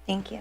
Thank you.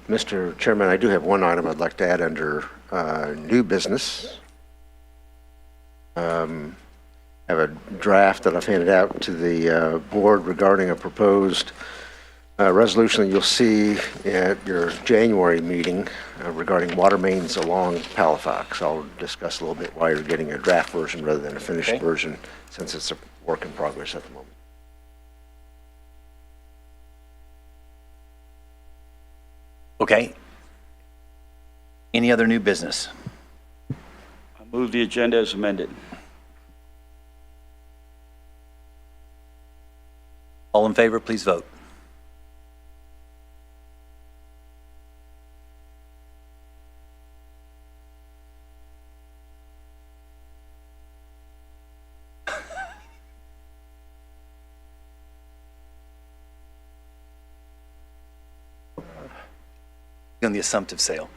Mr. Chairman, I do have one item I'd like to add under new business. I have a draft that I've handed out to the board regarding a proposed resolution that you'll see at your January meeting regarding water mains along Palafox. I'll discuss a little bit why you're getting a draft version rather than a finished version, since it's a work in progress at the moment. Okay. Any other new business? I move the agenda as amended. All in favor, please vote. On the assumptive sale.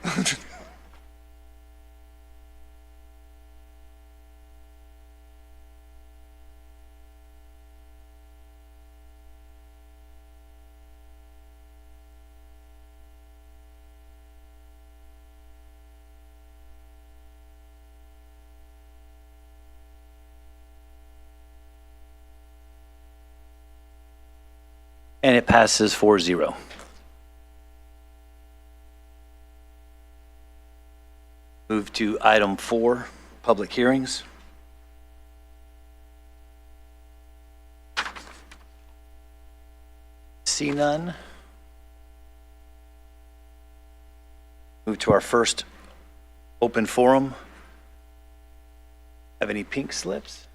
And it passes 4-0. Move to item 4, public hearings. See none. Move to our first open forum. Have any pink slips?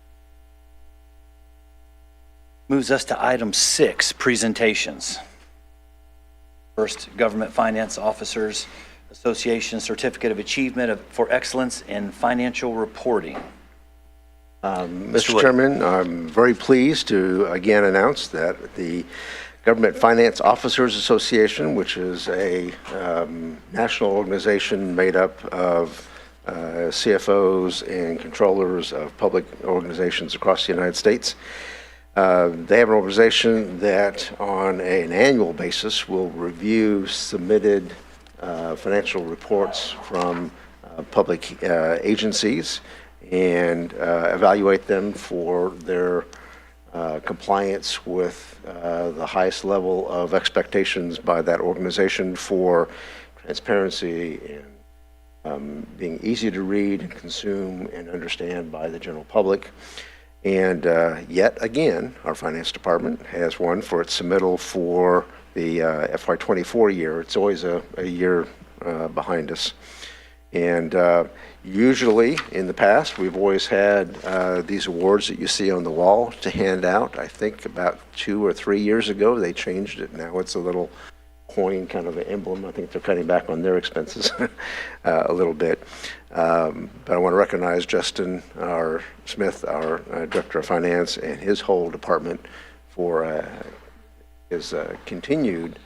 Moves us to item 6, presentations. First, Government Finance Officers Association Certificate of Achievement for Excellence in Financial Reporting. Mr. Chairman, I'm very pleased to again announce that the Government Finance Officers Association, which is a national organization made up of CFOs and controllers of public organizations across the United States, they have an organization that on an annual basis will review submitted financial reports from public agencies and evaluate them for their compliance with the highest level of expectations by that organization for transparency and being easy to read and consume and understand by the general public. And yet again, our finance department has one for its submittal for the FY24 year. It's always a year behind us. And usually in the past, we've always had these awards that you see on the wall to hand out. I think about 2 or 3 years ago, they changed it. Now it's a little coin kind of an emblem. I think they're cutting back on their expenses a little bit. But I want to recognize Justin Smith, our Director of Finance, and his whole department for his continued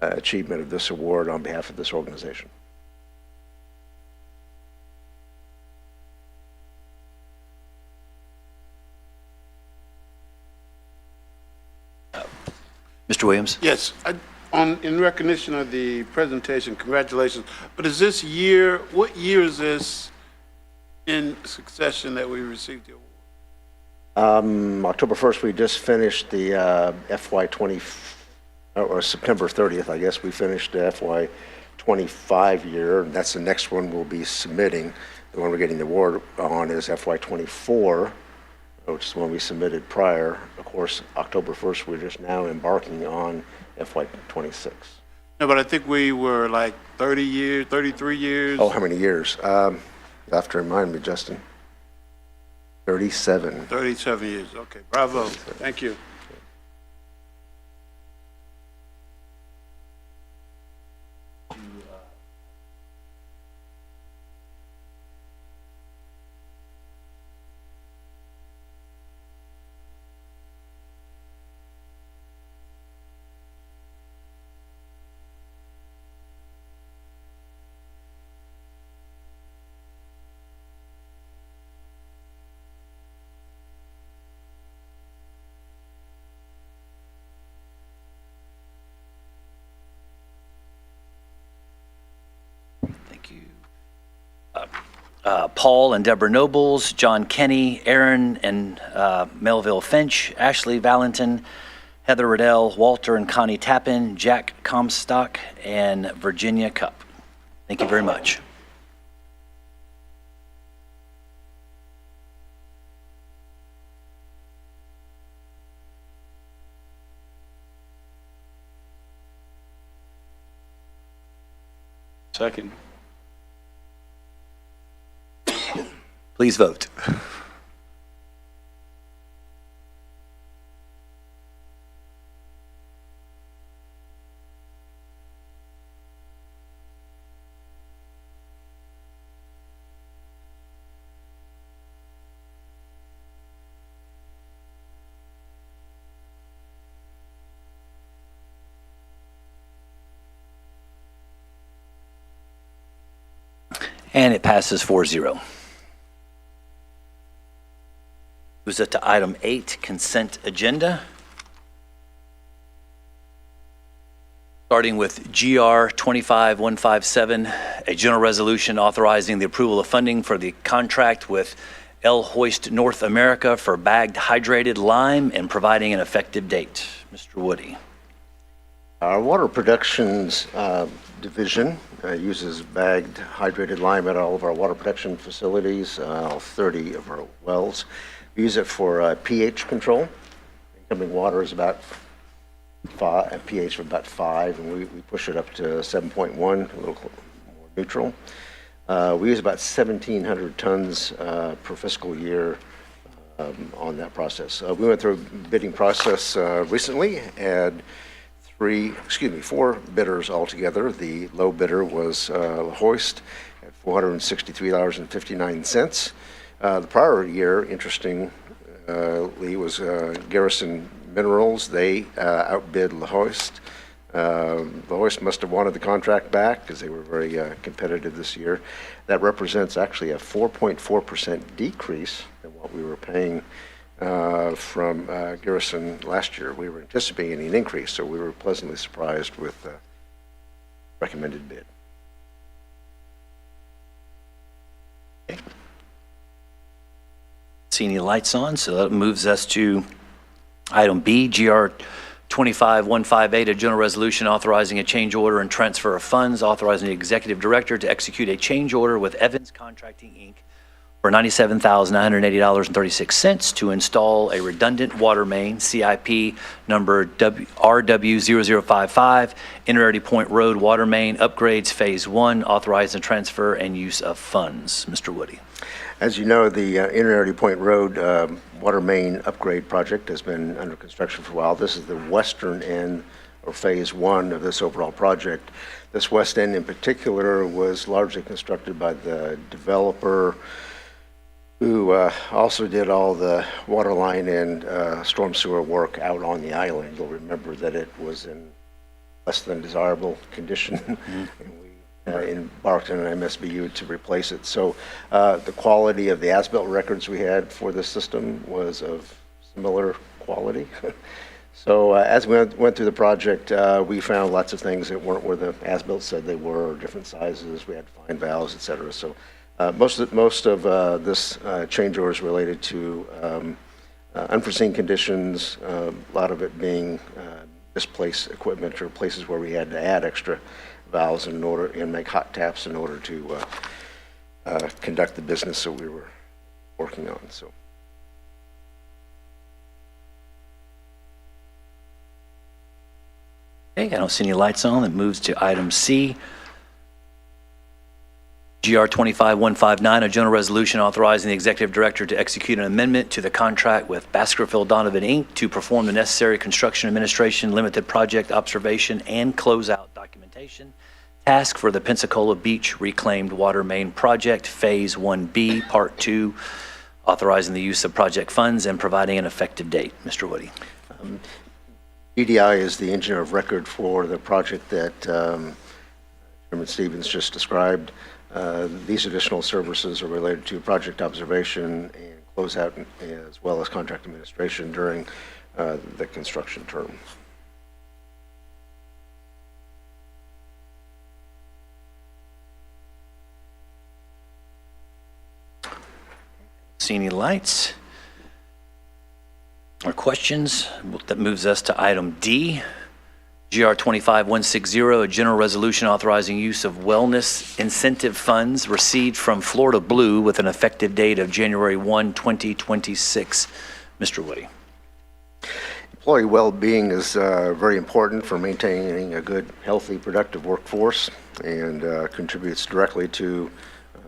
achievement of this award on behalf of this organization. Mr. Williams? Yes, in recognition of the presentation, congratulations. But is this year, what year is this in succession that we received the award? October 1st, we just finished the FY20, or September 30th, I guess, we finished the FY25 year. And that's the next one we'll be submitting. The one we're getting the award on is FY24, which is the one we submitted prior. Of course, October 1st, we're just now embarking on FY26. No, but I think we were like 30 years, 33 years. Oh, how many years? You'll have to remind me, Justin. 37. 37 years, okay, bravo, thank you. Thank you. Paul and Deborah Nobles, John Kenny, Aaron and Melville Finch, Ashley Valentin, Heather Riddell, Walter and Connie Tappan, Jack Comstock, and Virginia Cup. Thank you very much. Second. Please vote. And it passes 4-0. Moves us to item 8, consent agenda. Starting with GR 25157, a general resolution authorizing the approval of funding for the contract with El Hoist North America for bagged hydrated lime and providing an effective date. Mr. Woody. Our water productions division uses bagged hydrated lime at all of our water production facilities, all 30 of our wells. We use it for pH control. Incoming water is about a pH of about 5, and we push it up to 7.1, a little more neutral. We use about 1,700 tons per fiscal year on that process. We went through a bidding process recently, had 4 bidders altogether. The low bidder was La Hoist at $463.59. The prior year, interestingly, was Garrison Minerals. They outbid La Hoist. La Hoist must have wanted the contract back because they were very competitive this year. That represents actually a 4.4% decrease in what we were paying from Garrison last year. We were anticipating an increase, so we were pleasantly surprised with the recommended bid. See any lights on, so that moves us to item B, GR 25158, a general resolution authorizing a change order and transfer of funds, authorizing the executive director to execute a change order with Evans Contracting, Inc. for $97,980.36 to install a redundant water main, CIP number RW0055, Inter Point Road Water Main Upgrades Phase 1, authorizing the transfer and use of funds. Mr. Woody. As you know, the Inter Point Road water main upgrade project has been under construction for a while. This is the western end, or phase 1 of this overall project. This west end in particular was largely constructed by the developer, who also did all the water line and storm sewer work out on the island. You'll remember that it was in less than desirable condition, and we embarked on an MSBU to replace it. So the quality of the as-built records we had for this system was of similar quality. So as we went through the project, we found lots of things that weren't where the as-built said they were, different sizes. We had fine valves, et cetera. So most of this change order is related to unforeseen conditions, a lot of it being displaced equipment or places where we had to add extra valves in order and make hot taps in order to conduct the business that we were working on. So. Okay, I don't see any lights on. That moves to item C. GR 25159, a general resolution authorizing the executive director to execute an amendment to the contract with Baskerville Donovan, Inc. to perform the necessary construction administration, limited project observation, and closeout documentation task for the Pensacola Beach Reclaimed Water Main Project, Phase 1B, Part 2, authorizing the use of project funds and providing an effective date. Mr. Woody. EDI is the engineer of record for the project that Chairman Stevens just described. These additional services are related to project observation and closeout, as well as contract administration during the construction term. See any lights or questions? That moves us to item D. GR 25160, a general resolution authorizing use of wellness incentive funds received from Florida Blue with an effective date of January 1, 2026. Mr. Woody. Employee well-being is very important for maintaining a good, healthy, productive workforce, and contributes directly to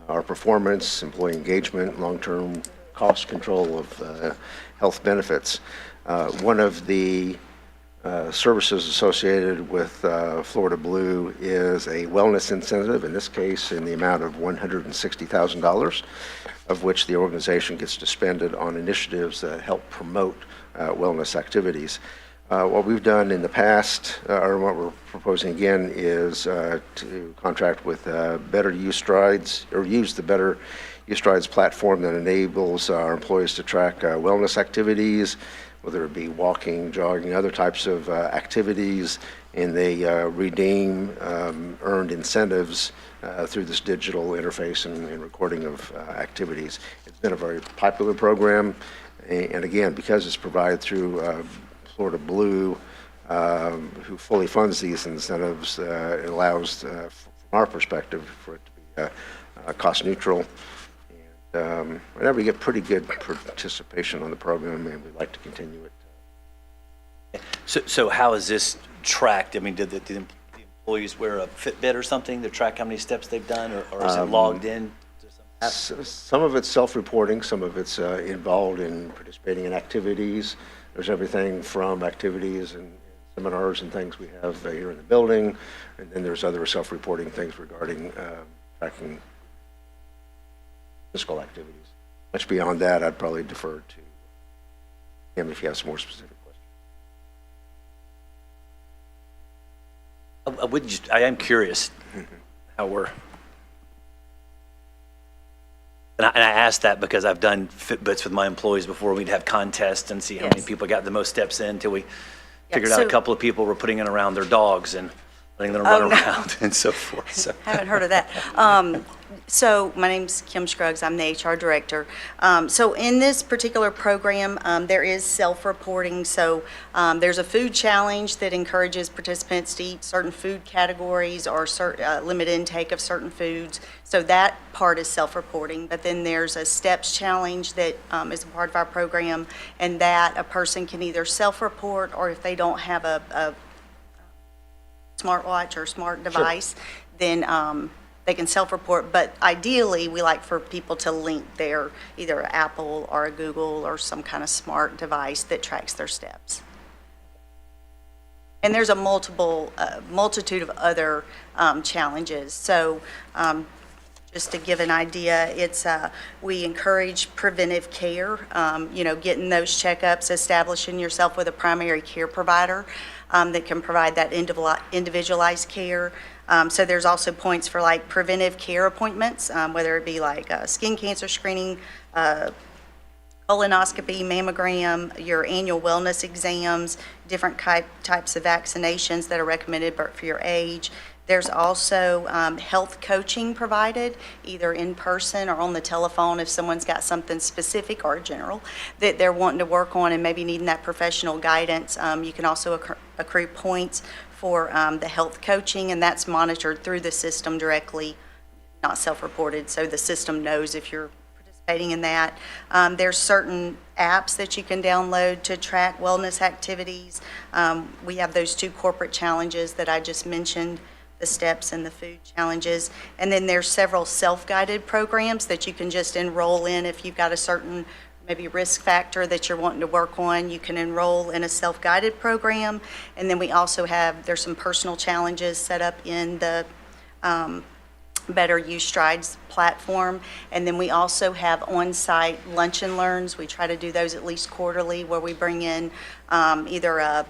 our performance, employee engagement, long-term cost control of health benefits. One of the services associated with Florida Blue is a wellness incentive, in this case in the amount of $160,000, of which the organization gets to spend it on initiatives that help promote wellness activities. What we've done in the past, or what we're proposing again, is to contract with Better Use Strides, or use the Better Use Strides platform that enables our employees to track wellness activities, whether it be walking, jogging, other types of activities, and they redeem earned incentives through this digital interface and recording of activities. It's been a very popular program, and again, because it's provided through Florida Blue, who fully funds these incentives, it allows, from our perspective, for it to be cost neutral. And whenever we get pretty good participation on the program, and we'd like to continue it. So how is this tracked? I mean, did the employees wear a Fitbit or something to track how many steps they've done, or is it logged in to some app? Some of it's self-reporting, some of it's involved in participating in activities. There's everything from activities and seminars and things we have here in the building, and then there's other self-reporting things regarding tracking physical activities. Much beyond that, I'd probably defer to him if you have some more specific questions. I am curious how we're, and I asked that because I've done Fitbits with my employees before. We'd have contests and see how many people got the most steps in until we figured out a couple of people were putting it around their dogs and letting them run around and so forth. So. Haven't heard of that. So my name's Kim Scruggs. I'm the HR director. So in this particular program, there is self-reporting. So there's a food challenge that encourages participants to eat certain food categories or limit intake of certain foods. So that part is self-reporting. But then there's a steps challenge that is a part of our program, and that a person can either self-report, or if they don't have a smartwatch or smart device, then they can self-report. But ideally, we like for people to link their either an Apple or a Google or some kind of smart device that tracks their steps. And there's a multitude of other challenges. So just to give an idea, it's we encourage preventive care, getting those checkups, establishing yourself with a primary care provider that can provide that individualized care. So there's also points for like preventive care appointments, whether it be like skin cancer screening, colonoscopy, mammogram, your annual wellness exams, different types of vaccinations that are recommended for your age. There's also health coaching provided, either in person or on the telephone if someone's got something specific or general that they're wanting to work on and maybe needing that professional guidance. You can also accrue points for the health coaching, and that's monitored through the system directly, not self-reported, so the system knows if you're participating in that. There's certain apps that you can download to track wellness activities. We have those 2 corporate challenges that I just mentioned, the steps and the food challenges. And then there's several self-guided programs that you can just enroll in if you've got a certain maybe risk factor that you're wanting to work on. You can enroll in a self-guided program. And then we also there's some personal challenges set up in the Better Use Strides platform. And then we also have on-site lunch and learns. We try to do those at least quarterly, where we bring in either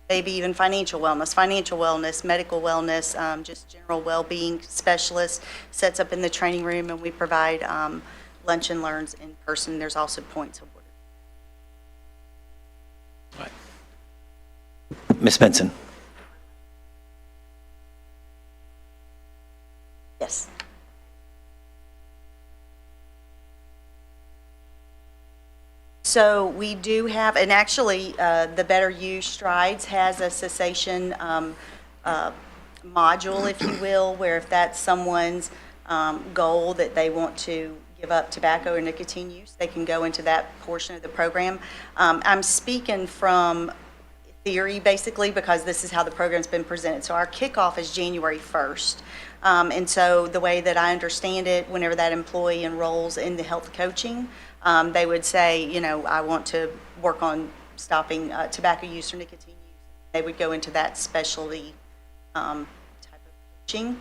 maybe even financial wellness, medical wellness, just general well-being specialists, sets up in the training room, and we provide lunch and learns in person. There's also points awarded. Ms. Benson. Yes. So we do have, and actually the Better Use Strides has a cessation module, if you will, where if that's someone's goal that they want to give up tobacco or nicotine use, they can go into that portion of the program. I'm speaking from theory, basically, because this is how the program's been presented. So our kickoff is January 1st. And so the way that I understand it, whenever that employee enrolls in the health coaching, they would say, I want to work on stopping tobacco use or nicotine use. They would go into that specialty type of coaching.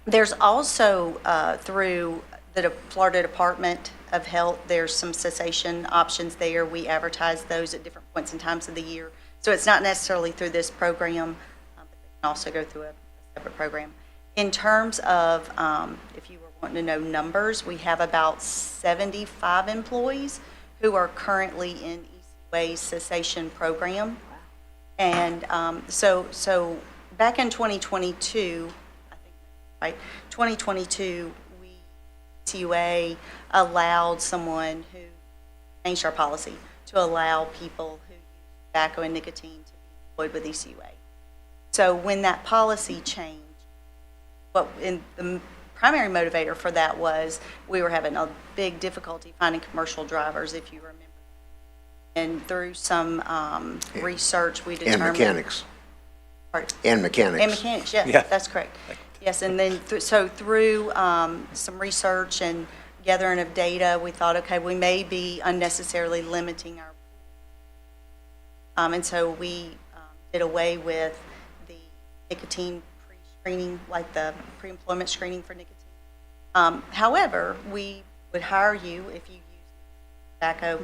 There's also, through the Florida Department of Health, there's some cessation options there. We advertise those at different points and times of the year. So it's not necessarily through this program, but they can also go through a separate program. In terms of, if you were wanting to know numbers, we have about 75 employees who are currently in ECUA's cessation program. And so back in 2022, I think, right, 2022, ECUA allowed someone who changed our policy to allow people who use tobacco and nicotine to be employed with ECUA. So when that policy changed, the primary motivator for that was we were having a big difficulty finding commercial drivers, if you remember. And through some research, we determined... And mechanics. Pardon? And mechanics. And mechanics, yes, Yeah. That's correct. Yes, and then through some research and gathering of data, we thought, okay, we may be unnecessarily limiting our, and so we did away with the nicotine pre-screening, like the pre-employment screening for nicotine. However, we would hire you if you use tobacco,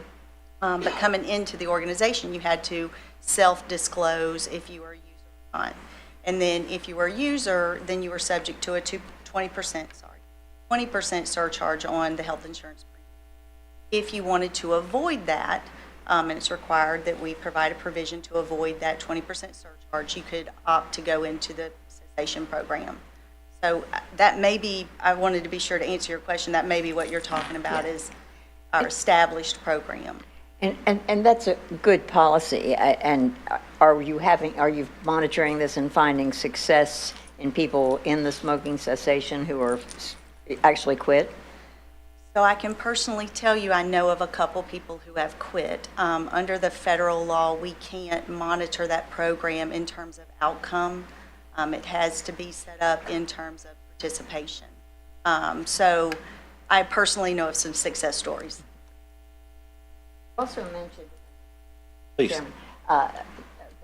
but coming into the organization, you had to self-disclose if you were a user or not. And then if you were a user, then you were subject to a 20% surcharge on the health insurance premium. If you wanted to avoid that, and it's required that we provide a provision to avoid that 20% surcharge, you could opt to go into the cessation program. So that may be, I wanted to be sure to answer your question, that may be what you're talking about is our established program. And that's a good policy. And are you monitoring this and finding success in people in the smoking cessation who are actually quit? So I can personally tell you, I know of a couple people who have quit. Under the federal law, we can't monitor that program in terms of outcome. It has to be set up in terms of participation. So I personally know of some success stories. Also mentioned, Please. Chairman,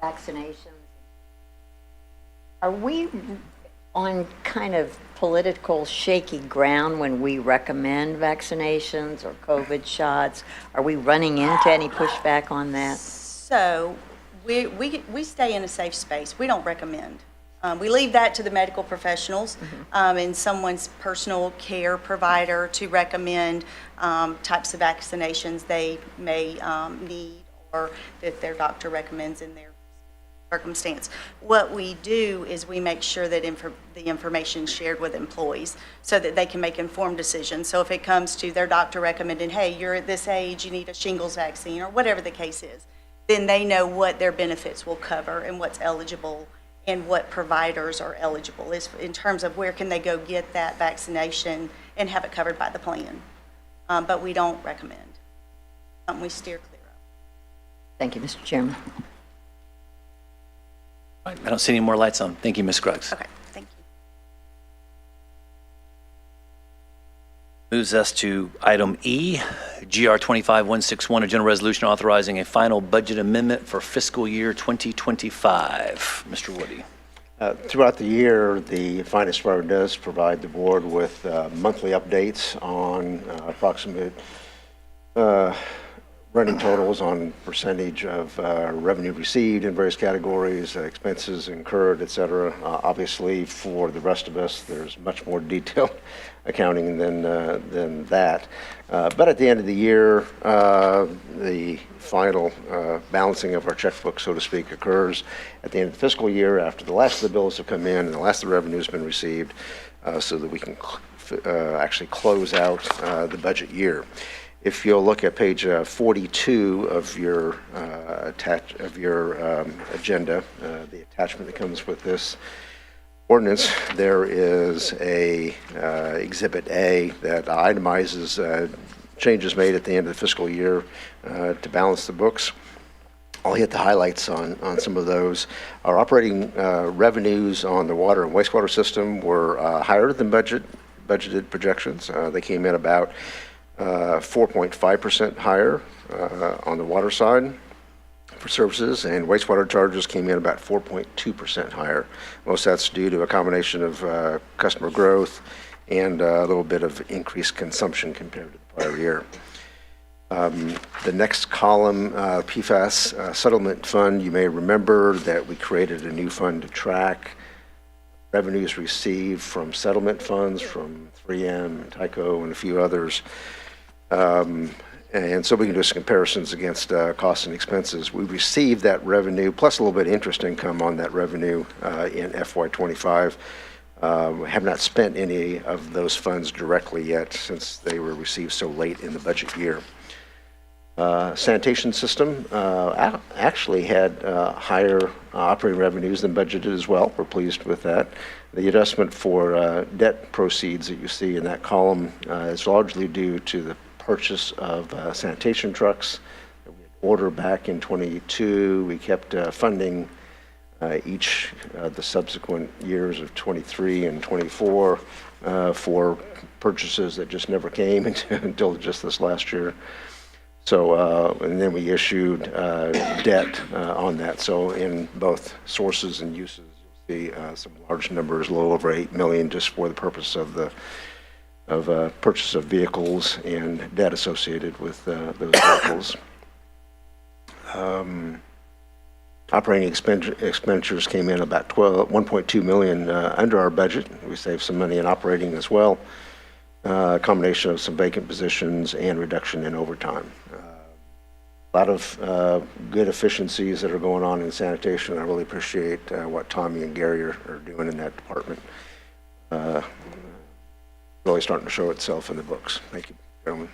vaccinations. Are we on kind of political shaky ground when we recommend vaccinations or COVID shots? Are we running into any pushback on that? So we stay in a safe space. We don't recommend. We leave that to the medical professionals and someone's personal care provider to recommend types of vaccinations they may need or that their doctor recommends in their circumstance. What we do is we make sure that the information is shared with employees so that they can make informed decisions. So if it comes to their doctor recommending, hey, you're at this age, you need a shingles vaccine or whatever the case is, then they know what their benefits will cover and what's eligible and what providers are eligible is in terms of where can they go get that vaccination and have it covered by the plan. But we don't recommend. Something we steer clear of. Thank you, Mr. Chairman. I don't see any more lights on. Thank you, Ms. Scruggs. Okay, thank you. Moves us to item E, GR 25161, a general resolution authorizing a final budget amendment for fiscal year 2025. Mr. Woody. Throughout the year, the Finance Department does provide the board with monthly updates on approximate running totals on percentage of revenue received in various categories, expenses incurred, et cetera. Obviously, for the rest of us, there's much more detailed accounting than that. But at the end of the year, the final balancing of our checkbook, so to speak, occurs at the end of the fiscal year after the last of the bills have come in and the last of the revenue has been received, so that we can actually close out the budget year. If you'll look at page 42 of your agenda, the attachment that comes with this ordinance, there is a Exhibit A that itemizes changes made at the end of the fiscal year to balance the books. I'll hit the highlights on some of those. Our operating revenues on the water and wastewater system were higher than budgeted projections. They came in about 4.5% higher on the water side for services, and wastewater charges came in about 4.2% higher. Most of that's due to a combination of customer growth and a little bit of increased consumption compared to the prior year. The next column, PFAS settlement fund, you may remember that we created a new fund to track revenues received from settlement funds from 3M and Tyco and a few others. And so we can do some comparisons against costs and expenses. We received that revenue, plus a little bit of interest income on that revenue in FY25. We have not spent any of those funds directly yet since they were received so late in the budget year. Sanitation system actually had higher operating revenues than budgeted as well. We're pleased with that. The adjustment for debt proceeds that you see in that column is largely due to the purchase of sanitation trucks that we had ordered back in 22. We kept funding each of the subsequent years of 23 and 24 for purchases that just never came until just this last year. So, and then we issued debt on that. So in both sources and uses, you'll see some large numbers, a little over $8 million just for the purpose of the purchase of vehicles and debt associated with those vehicles. Operating expenditures came in about $1.2 million under our budget. We saved some money in operating as well. A combination of some vacant positions and reduction in overtime. A lot of good efficiencies that are going on in sanitation. I really appreciate what Tommy and Gary are doing in that department. really starting to show itself in the books. Thank you, gentlemen.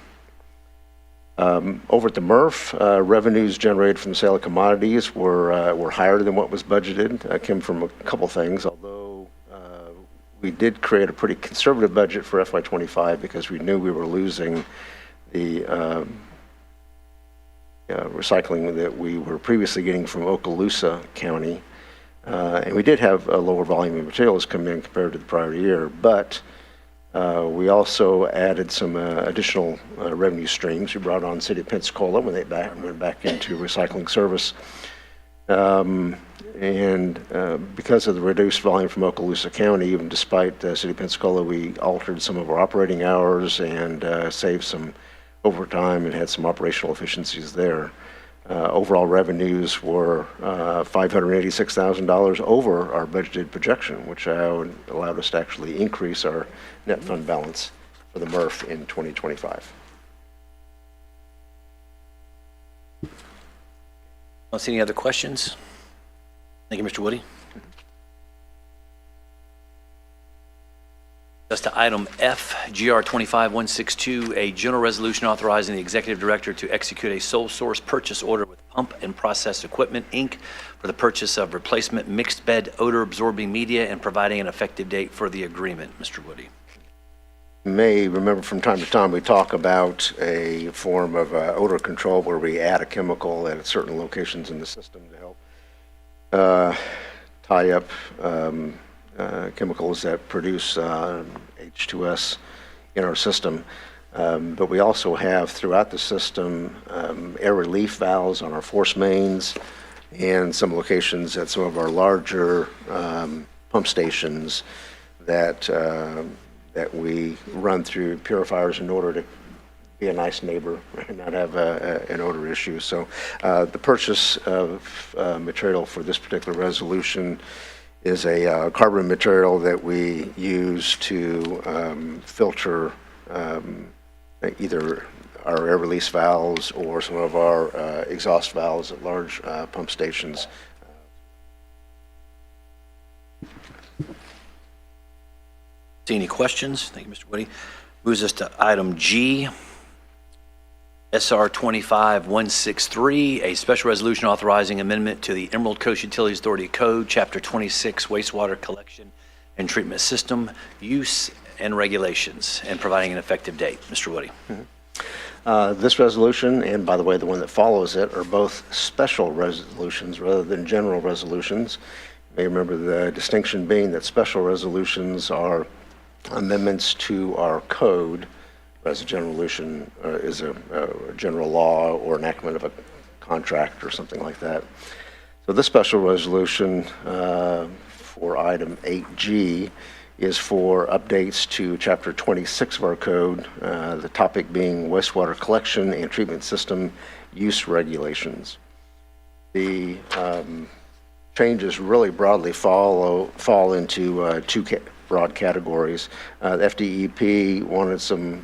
Over at the MRF, revenues generated from the sale of commodities were higher than what was budgeted. Came from a couple things, although we did create a pretty conservative budget for FY25 because we knew we were losing the recycling that we were previously getting from Okaloosa County. And we did have a lower volume of materials come in compared to the prior year, but we also added some additional revenue streams. We brought on City of Pensacola when they went back into recycling service. Because of the reduced volume from Okaloosa County, even despite City of Pensacola, we altered some of our operating hours and saved some overtime and had some operational efficiencies there. Overall revenues were $586,000 over our budgeted projection, which allowed us to actually increase our net fund balance for the MRF in 2025. Don't see any other questions? Thank you, Mr. Woody. Just to item F, GR 25162, a general resolution authorizing the executive director to execute a sole source purchase order with Pump and Process Equipment, Inc. for the purchase of replacement mixed bed odor absorbing media and providing an effective date for the agreement. Mr. Woody. You may remember from time to time we talk about a form of odor control where we add a chemical at certain locations in the system to help tie up chemicals that produce H2S in our system. But we also have throughout the system air relief valves on our force mains and some locations at some of our larger pump stations that we run through purifiers in order to be a nice neighbor and not have an odor issue. So the purchase of material for this particular resolution is a carbon material that we use to filter either our air release valves or some of our exhaust valves at large pump stations. See any questions? Thank you, Mr. Woody. Moves us to item G, SR 25163, a special resolution authorizing amendment to the Emerald Coast Utilities Authority Code, Chapter 26, wastewater collection and treatment system use and regulations, and providing an effective date. Mr. Woody. This resolution, and by the way, the one that follows it, are both special resolutions rather than general resolutions. You may remember the distinction being that special resolutions are amendments to our code, whereas a general resolution is a general law or enactment of a contract or something like that. So this special resolution for item 8G is for updates to Chapter 26 of our code, the topic being wastewater collection and treatment system use regulations. The changes really broadly fall into two broad categories. The FDEP wanted some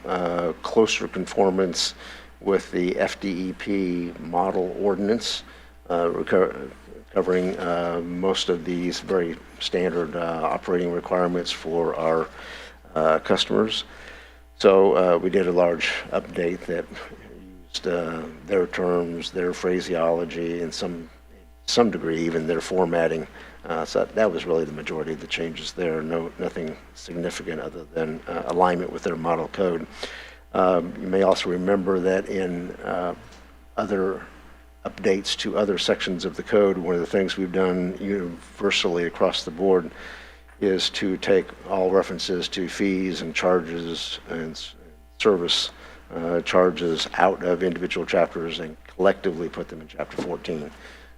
closer conformance with the FDEP model ordinance, covering most of these very standard operating requirements for our customers. So we did a large update that used their terms, their phraseology, and some degree even their formatting. So that was really the majority of the changes there. Nothing significant other than alignment with their model code. You may also remember that in other updates to other sections of the code, one of the things we've done universally across the board is to take all references to fees and charges and service charges out of individual chapters and collectively put them in Chapter 14.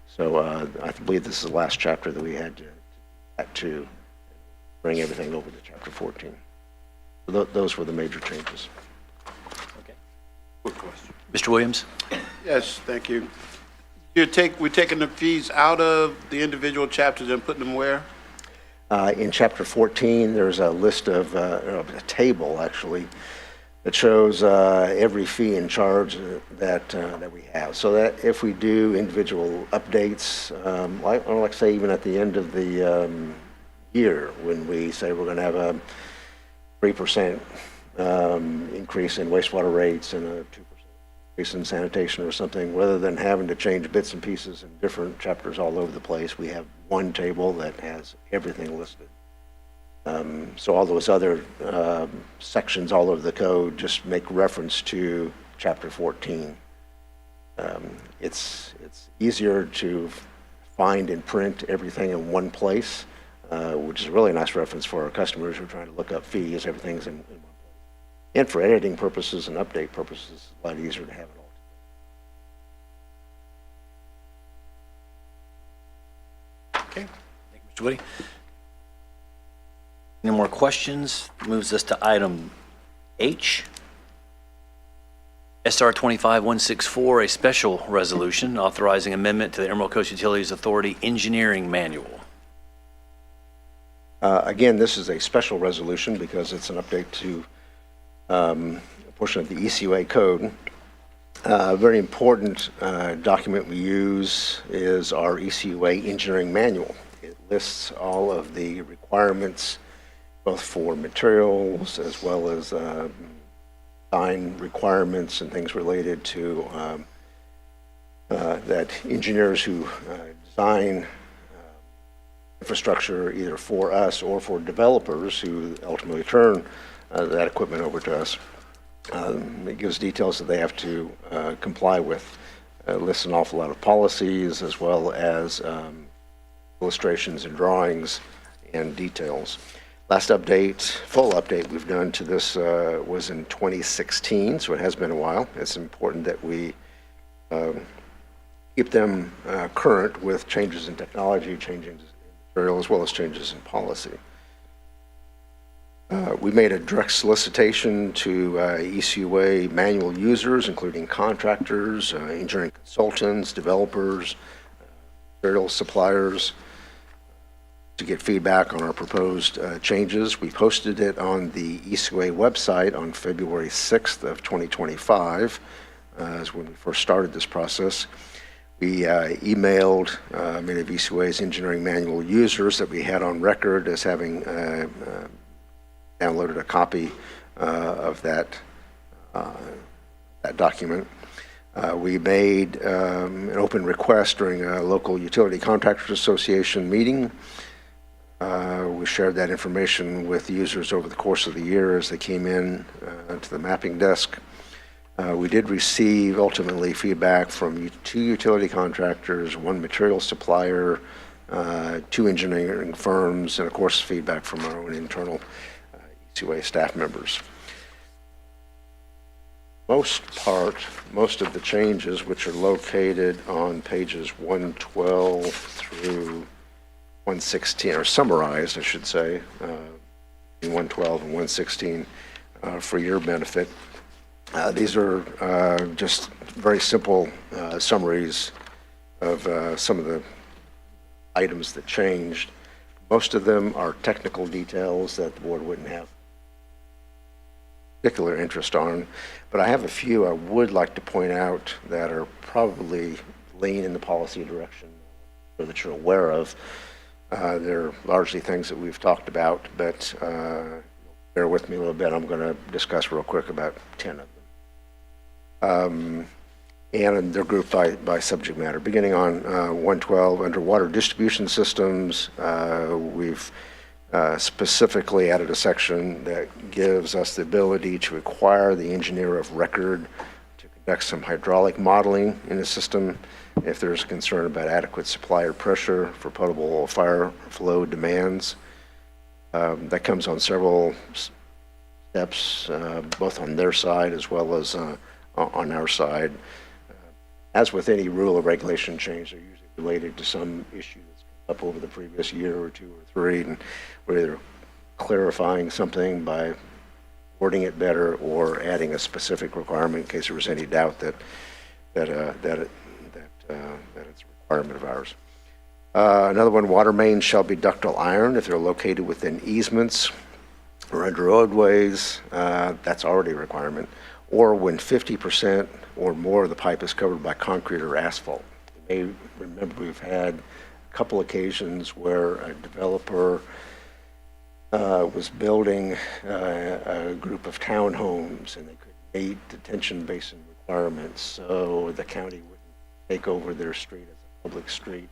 So I believe this is the last chapter that we had to bring everything over to Chapter 14. So those were the major changes. Okay. Quick question. Mr. Williams. Yes, thank you. We're taking the fees out of the individual chapters and putting them where? In Chapter 14, there's a list of, a table actually, that shows every fee and charge that we have. So that if we do individual updates, like say even at the end of the year when we say we're going to have a 3% increase in wastewater rates and a 2% increase in sanitation or something, rather than having to change bits and pieces in different chapters all over the place. We have one table that has everything listed. So all those other sections all over the code just make reference to Chapter 14. It's easier to find and print everything in one place, which is a really nice reference for our customers who are trying to look up fees. Everything's in one place. And for editing purposes and update purposes, it's a lot easier to have it all together. Okay. Thank you, Mr. Woody. Any more questions? Moves us to item H. SR 25164, a special resolution authorizing amendment to the Emerald Coast Utilities Authority Engineering Manual. Again, this is a special resolution because it's an update to a portion of the ECUA code. A very important document we use is our ECUA Engineering Manual. It lists all of the requirements, both for materials as well as design requirements and things related to that engineers who design infrastructure either for us or for developers who ultimately turn that equipment over to us. It gives details that they have to comply with. Lists an awful lot of policies as well as illustrations and drawings and details. Last update, full update we've done to this was in 2016, so it has been a while. It's important that we keep them current with changes in technology, changes in material, as well as changes in policy. We made a direct solicitation to ECUA manual users, including contractors, engineering consultants, developers, material suppliers, to get feedback on our proposed changes. We posted it on the ECUA website on February 6th of 2025, as when we first started this process. We emailed many of ECUA's engineering manual users that we had on record as having downloaded a copy of that document. We made an open request during a local utility contractors association meeting. We shared that information with users over the course of the year as they came in to the mapping desk. We did receive ultimately feedback from 2 utility contractors, 1 material supplier, 2 engineering firms, and of course feedback from our own internal ECUA staff members. Most of the changes, which are located on pages 112 through 116, are summarized, I should say, in 112 and 116 for your benefit. These are just very simple summaries of some of the items that changed. Most of them are technical details that the board wouldn't have particular interest on, but I have a few I would like to point out that are probably lean in the policy direction or that you're aware of. They're largely things that we've talked about, but bear with me a little bit. I'm going to discuss real quick about 10 of them. And they're grouped by subject matter. Beginning on 112, under water distribution systems, we've specifically added a section that gives us the ability to require the engineer of record to conduct some hydraulic modeling in the system if there's concern about adequate supply or pressure for potable oil fire flow demands. That comes on several steps, both on their side as well as on our side. As with any rule or regulation change, they're usually related to some issue that's come up over the previous year or 2 or 3, and we're either clarifying something by wording it better or adding a specific requirement in case there was any doubt that it's a requirement of ours. Another one, water mains shall be ductile iron if they're located within easements or under roadways. That's already a requirement. Or when 50% or more of the pipe is covered by concrete or asphalt. You may remember we've had a couple occasions where a developer was building a group of townhomes, and they couldn't meet detention basin requirements, so the county wouldn't take over their street as a public street.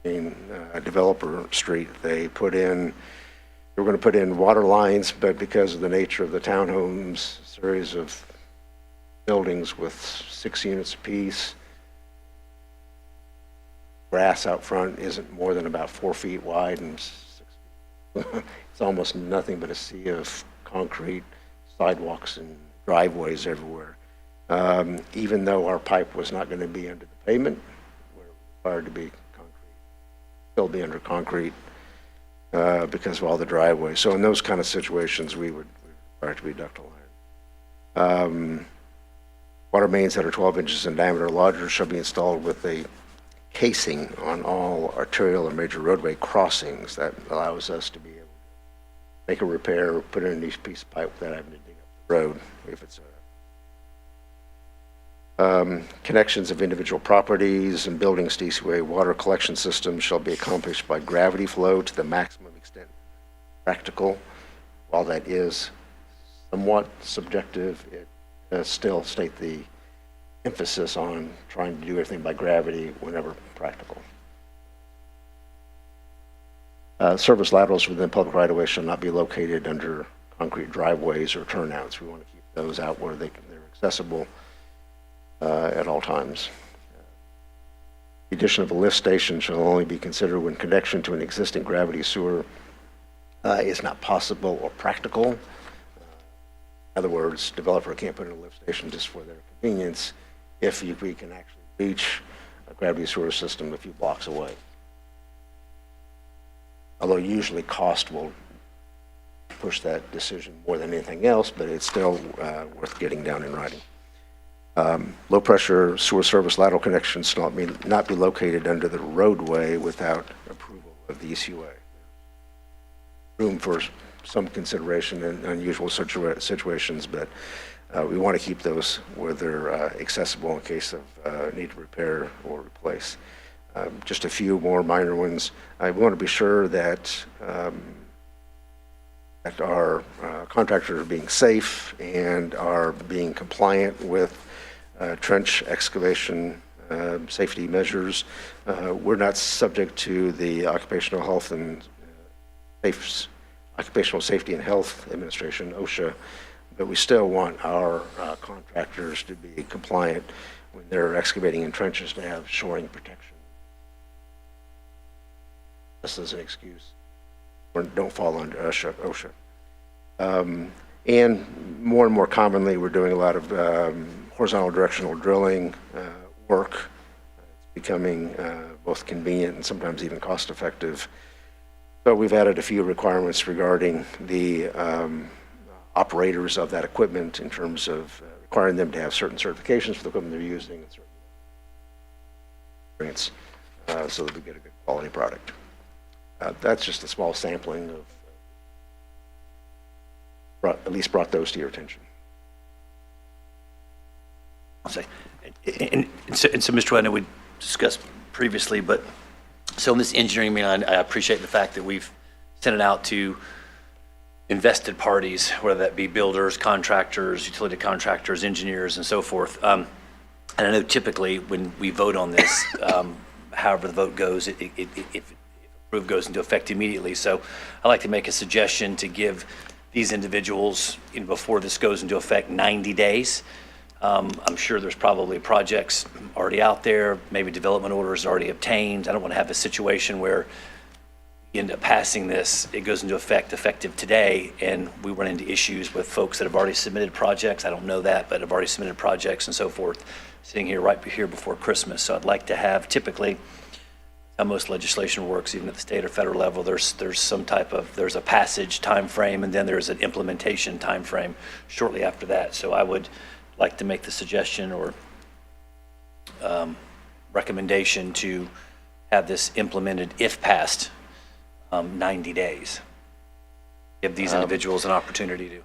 In a developer street, they were going to put in water lines, but because of the nature of the townhomes, a series of buildings with 6 units apiece, grass out front isn't more than about 4 feet wide, and it's almost nothing but a sea of concrete, sidewalks and driveways everywhere. Even though our pipe was not going to be under the pavement, we're required to be still be under concrete because of all the driveways. So in those kind of situations, we would require it to be ductile iron. Water mains that are 12 inches in diameter or larger shall be installed with a casing on all arterial or major roadway crossings. That allows us to be able to make a repair, put in a niche piece of pipe without having to dig up the road if it's connections of individual properties and buildings to ECUA water collection systems shall be accomplished by gravity flow to the maximum extent practical. While that is somewhat subjective, it does still state the emphasis on trying to do everything by gravity whenever practical. Service laterals within public right-of-way shall not be located under concrete driveways or turnouts. We want to keep those out where they're accessible at all times. The addition of a lift station shall only be considered when connection to an existing gravity sewer is not possible or practical. In other words, developer can't put in a lift station just for their convenience if we can actually reach a gravity sewer system a few blocks away. Although usually cost will push that decision more than anything else, but it's still worth getting down in writing. Low pressure sewer service lateral connections shall not be located under the roadway without approval of the ECUA. Room for some consideration in unusual situations, but we want to keep those where they're accessible in case of need to repair or replace. Just a few more minor ones. I want to be sure that that our contractors are being safe and are being compliant with trench excavation safety measures. We're not subject to the Occupational Health and Occupational Safety and Health Administration, OSHA, but we still want our contractors to be compliant when they're excavating in trenches to have shoring protection. This is an excuse. Or don't fall under OSHA. And more commonly, we're doing a lot of horizontal directional drilling work. It's becoming both convenient and sometimes even cost effective. So we've added a few requirements regarding the operators of that equipment in terms of requiring them to have certain certifications for the equipment they're using and certain experience so that we get a good quality product. That's just a small sampling of at least brought those to your attention. I'll say, and so Mr. White, I know we discussed previously, but so in this engineering meeting, I appreciate the fact that we've sent it out to invested parties, whether that be builders, contractors, utility contractors, engineers, and so forth. And I know typically when we vote on this, however the vote goes, if approved, goes into effect immediately. So I'd like to make a suggestion to give these individuals, before this goes into effect, 90 days. I'm sure there's probably projects already out there, maybe development orders already obtained. I don't want to have a situation where we end up passing this, it goes into effect effective today, and we run into issues with folks that have already submitted projects. I don't know that, but have already submitted projects and so forth, sitting here right here before Christmas. So I'd like to have, typically, how most legislation works, even at the state or federal level, there's some type of, there's a passage time frame, and then there's an implementation time frame shortly after that. So I would like to make the suggestion or recommendation to have this implemented, if passed, 90 days. Give these individuals an opportunity to.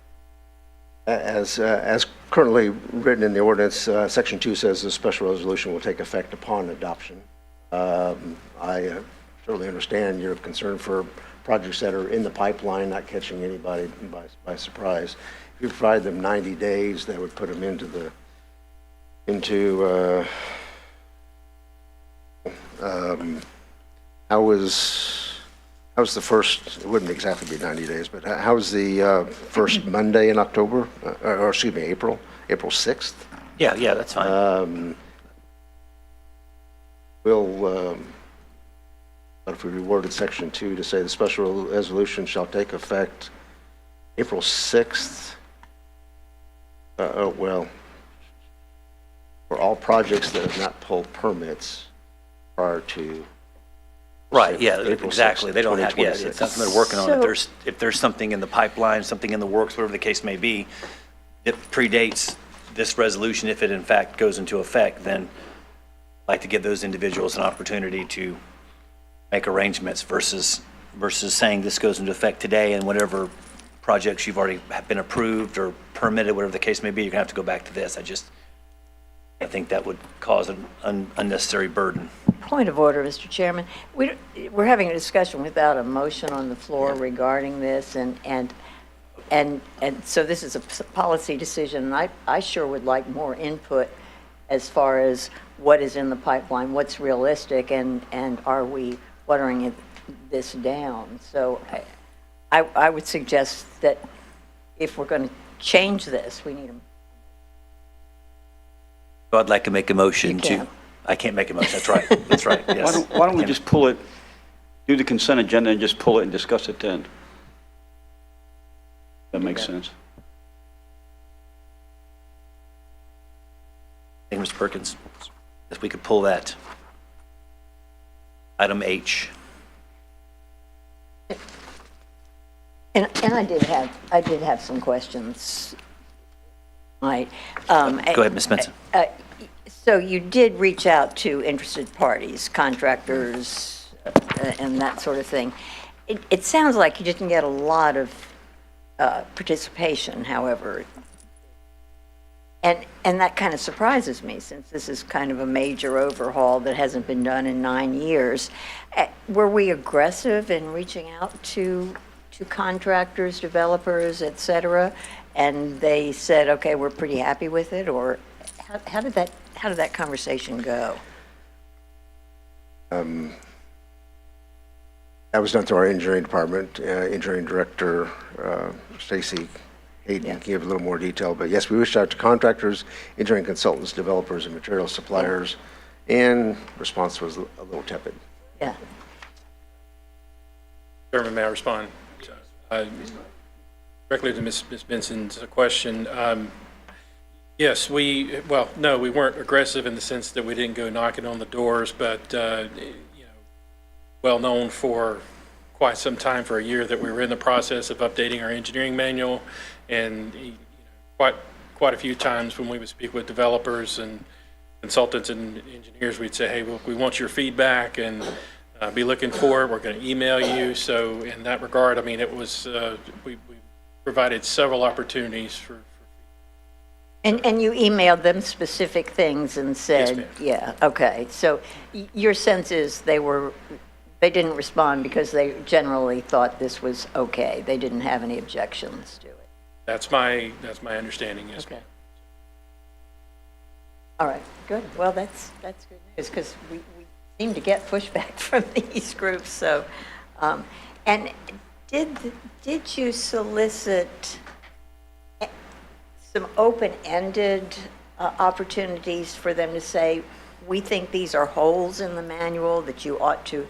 As currently written in the ordinance, Section 2 says the special resolution will take effect upon adoption. I certainly understand your concern for projects that are in the pipeline, not catching anybody by surprise. If you provide them 90 days, that would put them how's the first, it wouldn't exactly be 90 days, but how's the first Monday in October, or excuse me, April 6th? Yeah, that's fine. But if we reworded section 2 to say the special resolution shall take effect April 6th, well, for all projects that have not pulled permits prior to. Right, yeah, April exactly. 6th, They don't have, yeah, 2026. it's something they're working on. So- If there's something in the pipeline, something in the works, whatever the case may be, it predates this resolution, if it in fact goes into effect, then I'd like to give those individuals an opportunity to make arrangements versus saying this goes into effect today and whatever projects you've already have been approved or permitted, whatever the case may be, you're gonna have to go back to this. I think that would cause an unnecessary burden. Point of order, Mr. Chairman. We're having a discussion without a motion on the floor regarding this, and so this is a policy decision, and I sure would like more input as far as what is in the pipeline, what's realistic, and are we watering this down? So I would suggest that if we're going to change this, we need a. So I'd like to make a motion You to, can't. I can't make a motion, that's right, that's right, yes. Why don't we just pull it, do the consent agenda and just pull it and discuss it then? That makes sense. Thank you, Mr. Perkins. If we could pull that. Item H. And I did have some questions. Right. Go ahead, Ms. Benson. So you did reach out to interested parties, contractors, and that sort of thing. It sounds like you didn't get a lot of participation, however. And that kind of surprises me, since this is kind of a major overhaul that hasn't been done in 9 years. Were we aggressive in reaching out to contractors, developers, et cetera, and they said, okay, we're pretty happy with it? Or how did that conversation go? That was done through our engineering department. Engineering director, Stacy Hayden, gave a little more detail. But yes, we reached out to contractors, engineering consultants, developers, and material suppliers, and response was a little tepid. Yeah. Chairman, may I respond? Directly to Ms. Benson's question. Yes, no, we weren't aggressive in the sense that we didn't go knocking on the doors, but, well known for quite some time, for a year, that we were in the process of updating our engineering manual. And quite a few times when we would speak with developers and consultants and engineers, we'd say, hey, we want your feedback and be looking for it. We're going to email you. So in that regard, I mean, it was, we provided several opportunities for. And you emailed them specific things and said, ma'am. yeah, okay. So your sense is they didn't respond because they generally thought this was okay. They didn't have any objections to it. That's my understanding, yes, Okay. ma'am. All right, good. Well, that's good news, because we seem to get pushback from these groups, so. And did you solicit some open-ended opportunities for them to say, we think these are holes in the manual, that you ought to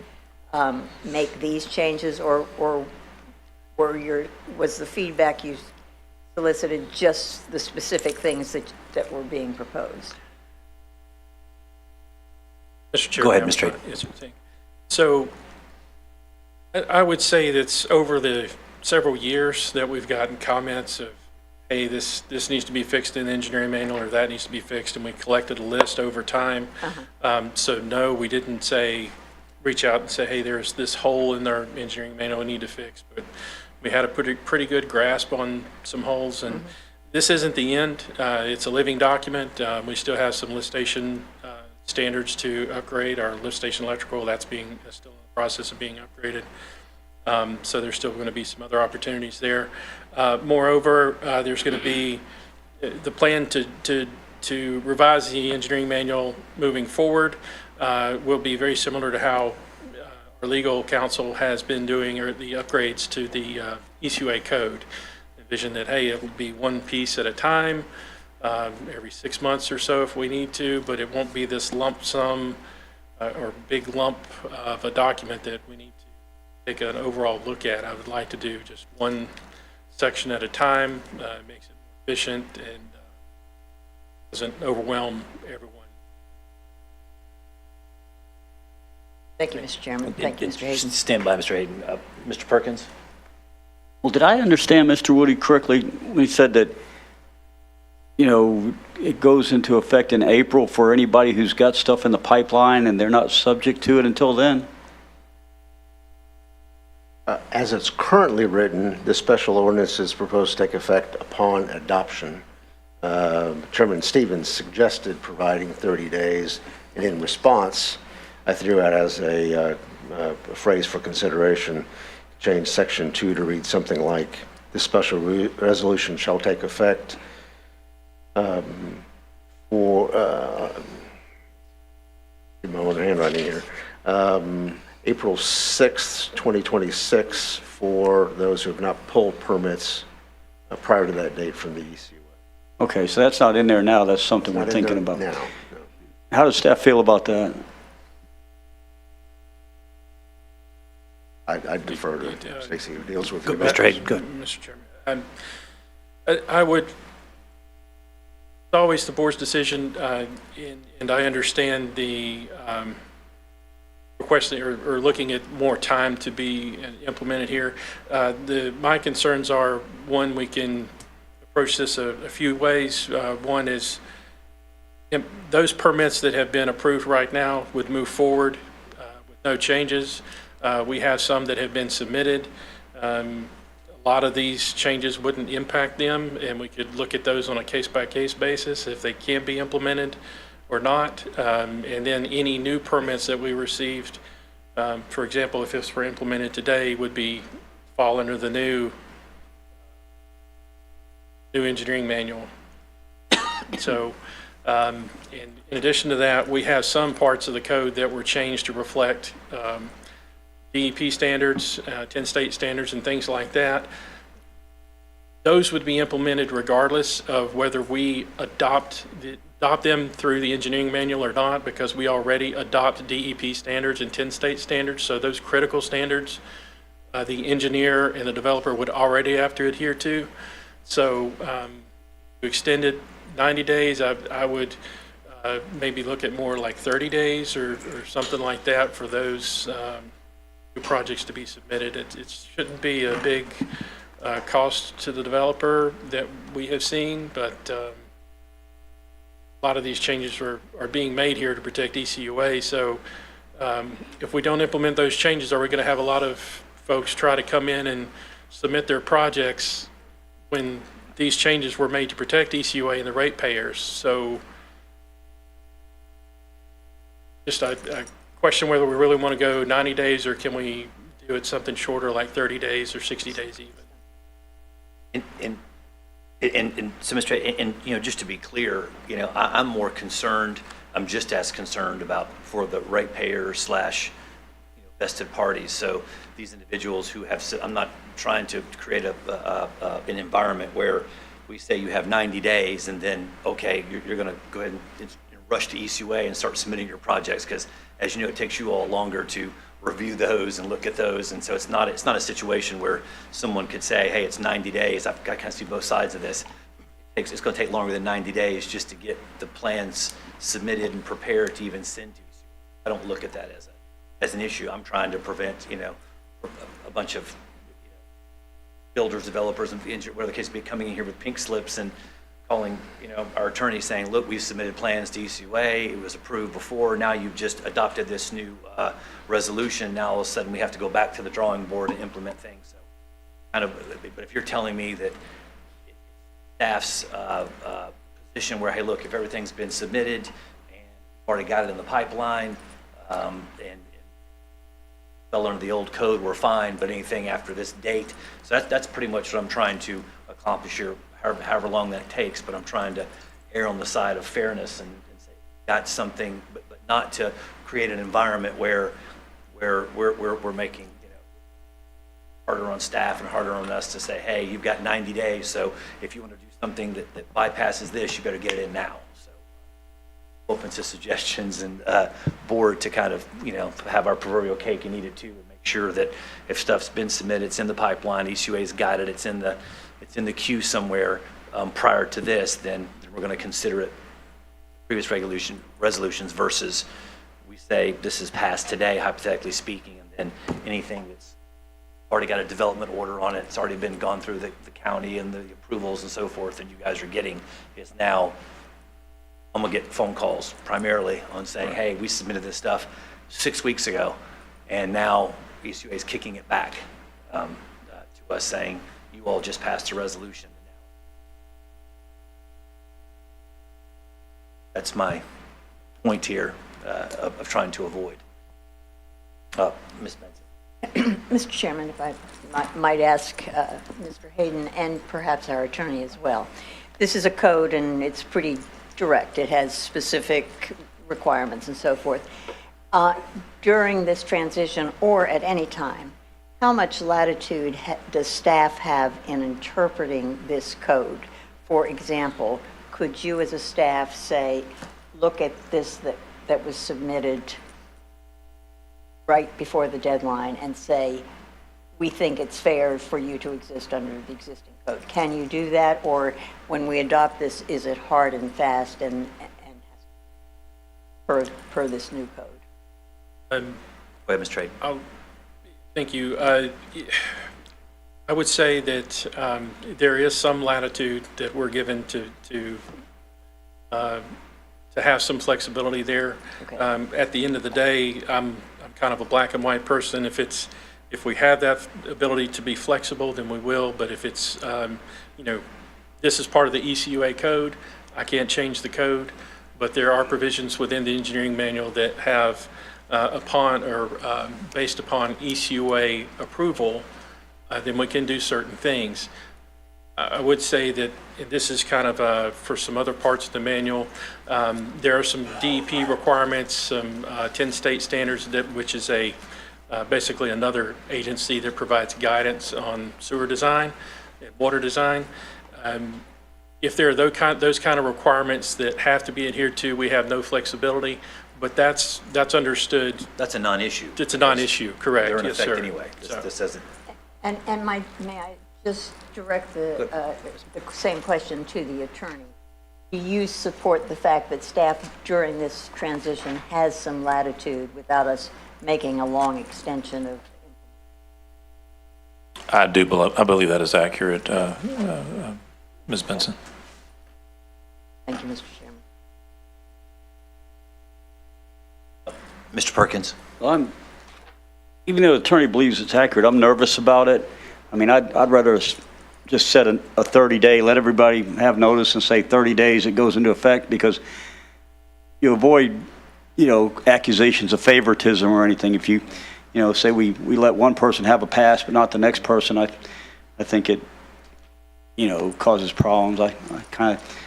make these changes, or was the feedback you solicited just the specific things that were being proposed? Mr. Chair. Go ahead, may I Mr. Hayden. respond? Yes, sir, thank you. So I would say that's over the several years that we've gotten comments of, hey, this needs to be fixed in the engineering manual, or that needs to be fixed, and we collected a list over time. So no, we didn't reach out and say, hey, there's this hole in our engineering manual we need to fix, but we had a pretty good grasp on some holes, and this isn't the end. It's a living document. We still have some lift station standards to upgrade. Our lift station electrical, that's still in the process of being upgraded. So there's still going to be some other opportunities there. Moreover, there's going to be the plan to revise the engineering manual moving forward will be very similar to how our legal counsel has been doing the upgrades to the ECUA code. Envision that, hey, it will be one piece at a time, every 6 months or so if we need to, but it won't be this lump sum or big lump of a document that we need to take an overall look at. I would like to do just one section at a time. It makes it more efficient and doesn't overwhelm everyone. Thank you, Mr. Chairman. Thank you, Mr. Hayden. Stand by, Mr. Hayden. Mr. Perkins? Well, did I understand Mr. Woody correctly when he said that, it goes into effect in April for anybody who's got stuff in the pipeline and they're not subject to it until then? As it's currently written, the special ordinance is proposed to take effect upon adoption. Chairman Stevens suggested providing 30 days, and in response, I threw out as a phrase for consideration, change section 2 to read something like, "This special resolution shall take effect for, my own handwriting here, April 6th, 2026 for those who have not pulled permits prior to that date from the ECUA." Okay, so that's not in there now. That's something we're Not in thinking there about. now, no. How does staff feel about that? I defer to Stacy, who deals with the Mr. Hayden, go ahead. Mr. Chairman, I would, it's always the board's decision, and I understand the requesting or looking at more time to be implemented here. My concerns are, one, we can approach this a few ways. One is those permits that have been approved right now would move forward with no changes. We have some that have been submitted. A lot of these changes wouldn't impact them, and we could look at those on a case-by-case basis if they can be implemented or not. And then any new permits that we received, for example, if this were implemented today, would fall under the new engineering manual. So, in addition to that, we have some parts of the code that were changed to reflect DEP standards, 10 state standards, and things like that. Those would be implemented regardless of whether we adopt them through the engineering manual or not, because we already adopt DEP standards and 10 state standards. So those critical standards, the engineer and the developer would already have to adhere to. So to extend it 90 days, I would maybe look at more like 30 days or something like that for those new projects to be submitted. It shouldn't be a big cost to the developer that we have seen, but a lot of these changes are being made here to protect ECUA. So if we don't implement those changes, are we going to have a lot of folks try to come in and submit their projects when these changes were made to protect ECUA and the ratepayers? So just I question whether we really want to go 90 days or can we do it something shorter, like 30 days or 60 days even. And so, Mr. And just to be clear, I'm more concerned, I'm just as concerned about for the ratepayers / vested parties. So these individuals who have, I'm not trying to create an environment where we say you have 90 days and then, okay, you're going to go ahead and rush to ECUA and start submitting your projects, because as you know, it takes you all longer to review those and look at those. And so it's not a situation where someone could say, hey, it's 90 days. I kind of see both sides of this. It's going to take longer than 90 days just to get the plans submitted and prepared to even send to you. I don't look at that as an issue. I'm trying to prevent, a bunch of builders, developers, and whatever the case may be, coming in here with pink slips and calling, our attorney saying, look, we've submitted plans to ECUA. It was approved before. Now you've just adopted this new resolution. Now all of a sudden we have to go back to the drawing board and implement things. So but if you're telling me that staff's position where, hey, look, if everything's been submitted and you've already got it in the pipeline, and fell under the old code, we're fine, but anything after this date. So that's pretty much what I'm trying to accomplish here, however long that takes, but I'm trying to err on the side of fairness and say, got something, but not to create an environment where we're making, harder on staff and harder on us to say, hey, you've got 90 days, so if you want to do something that bypasses this, you better get it in now. So open to suggestions and board to kind of, have our proverbial cake and eat it too, and make sure that if stuff's been submitted, it's in the pipeline, ECUA's got it, it's in the queue somewhere prior to this, then we're going to consider it previous resolutions versus we say this is passed today, hypothetically speaking, and then anything that's already got a development order on it, it's already been gone through the county and the approvals and so forth, and you guys are getting is now, I'm gonna get phone calls primarily on saying, hey, we submitted this stuff 6 weeks ago, and now ECUA is kicking it back to us saying, you all just passed a resolution. That's my point here of trying to avoid. Ms. Benson. Mr. Chairman, if I might ask Mr. Hayden and perhaps our attorney as well. This is a code and it's pretty direct. It has specific requirements and so forth. During this transition or at any time, how much latitude does staff have in interpreting this code? For example, could you as a staff say, look at this that was submitted right before the deadline and say, we think it's fair for you to exist under the existing code? Can you do that? Or when we adopt this, is it hard and fast and per this new code? Go ahead, Mr. Hayden. Thank you. I would say that there is some latitude that we're given to have some flexibility there. Okay. At the end of the day, I'm kind of a black and white person. If we have that ability to be flexible, then we will. But if it's, this is part of the ECUA code, I can't change the code. But there are provisions within the engineering manual that have based upon ECUA approval, then we can do certain things. I would say that this is kind of for some other parts of the manual. There are some DEP requirements, some 10 state standards, which is basically another agency that provides guidance on sewer design and water design. If there are those kind of requirements that have to be adhered to, we have no flexibility, but that's understood. That's a non-issue. It's a non-issue, correct. They're in Yes, effect sir. anyway. This doesn't. And may I just direct the same question to the attorney? Do you support the fact that staff during this transition has some latitude without us making a long extension of? I believe that is accurate, Ms. Benson. Thank you, Mr. Chairman. Mr. Perkins. Well, even though the attorney believes it's accurate, I'm nervous about it. I mean, I'd rather just set a 30-day, let everybody have notice and say 30 days it goes into effect, because you avoid, accusations of favoritism or anything. If you, say we let one person have a pass but not the next person, I think it, causes problems. I kind of,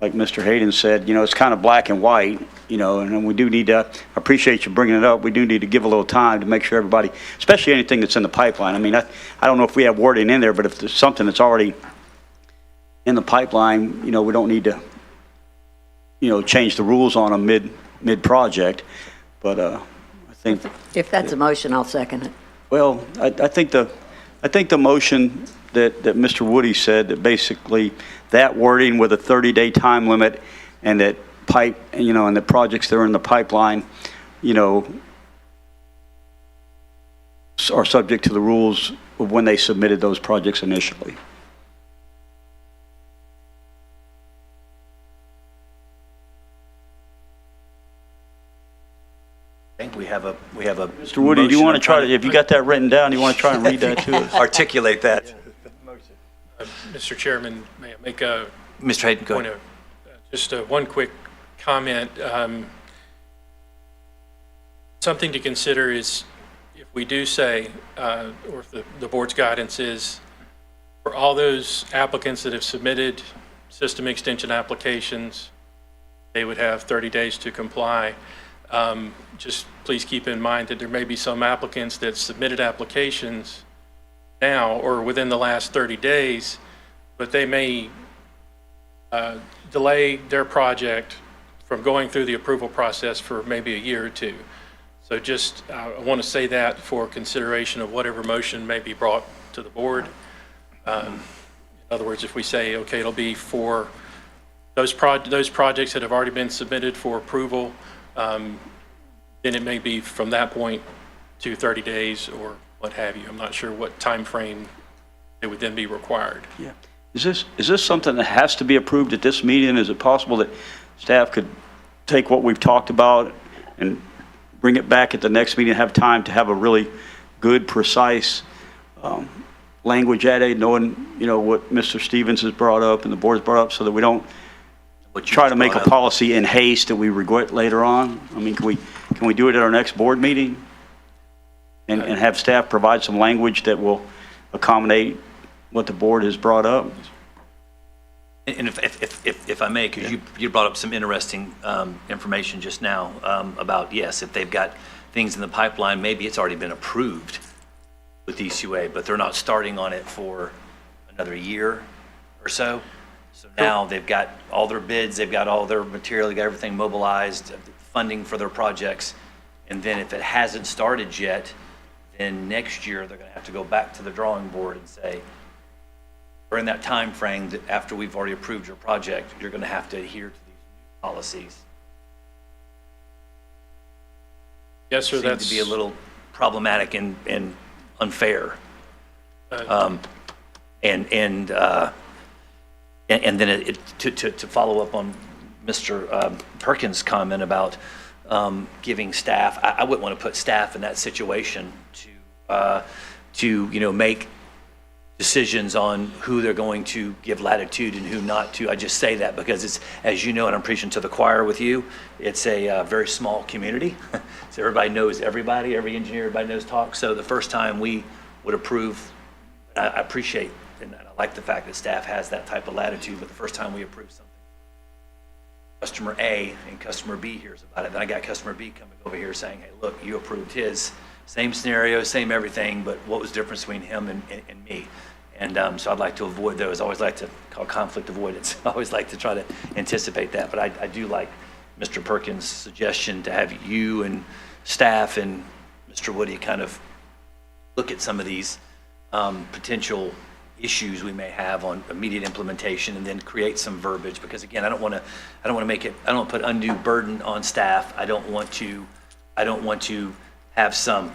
like Mr. Hayden said, it's kind of black and white, and we do need to, I appreciate you bringing it up. We do need to give a little time to make sure everybody, especially anything that's in the pipeline. I mean, I don't know if we have wording in there, but if there's something that's already in the pipeline, we don't need to, change the rules on a mid-project. But I think. If that's a motion, I'll second it. Well, I think the motion that Mr. Woody said, that basically that wording with a 30-day time limit, and that and the projects that are in the pipeline, are subject to the rules of when they submitted those projects initially. I think we have a. Mr. Woody, do you want to try to, if you got that written down, you want to try and read that to us? Articulate that. Mr. Chairman, may I make a Mr. Hayden, go point ahead. of, just one quick comment. Something to consider is if we do say, or if the board's guidance is, for all those applicants that have submitted system extension applications, they would have 30 days to comply. Just please keep in mind that there may be some applicants that submitted applications now or within the last 30 days, but they may delay their project from going through the approval process for maybe a year or two. So just, I want to say that for consideration of whatever motion may be brought to the board. In other words, if we say, okay, it'll be for those projects that have already been submitted for approval, then it may be from that point to 30 days or what have you. I'm not sure what time frame it would then be required. Yeah. Is this something that has to be approved at this meeting? Is it possible that staff could take what we've talked about and bring it back at the next meeting and have time to have a really good, precise language added, knowing, what Mr. Stevens has brought up and the board's brought up, so that we don't try to make a policy in haste that we regret later on? I mean, can we do it at our next board meeting and have staff provide some language that will accommodate what the board has brought up? And if I may, because you brought up some interesting information just now about, yes, if they've got things in the pipeline, maybe it's already been approved with ECUA, but they're not starting on it for another year or so. So now they've got all their bids, they've got all their material, they've got everything mobilized, funding for their projects. And then if it hasn't started yet, then next year they're going to have to go back to the drawing board and say, during that time frame that after we've already approved your project, you're going to have to adhere to these new policies. Yes, sir. Seems to be a little problematic and unfair. And then to follow up on Mr. Perkins' comment about giving staff, I wouldn't want to put staff in that situation to make decisions on who they're going to give latitude and who not to. I just say that because it's, as you know, and I'm preaching to the choir with you, it's a very small community. So everybody knows everybody, every engineer, everybody knows talk. So the first time we would approve, I appreciate and I like the fact that staff has that type of latitude, but the first time we approve something, customer A and customer B hears about it. Then I got customer B coming over here saying, hey, look, you approved his. Same scenario, same everything, but what was the difference between him and me? And so I'd like to avoid those. I always like to call conflict avoidance. I always like to try to anticipate that. But I do like Mr. Perkins' suggestion to have you and staff and Mr. Woody kind of look at some of these potential issues we may have on immediate implementation, and then create some verbiage. Because again, I don't want to put undue burden on staff. I don't want to have some,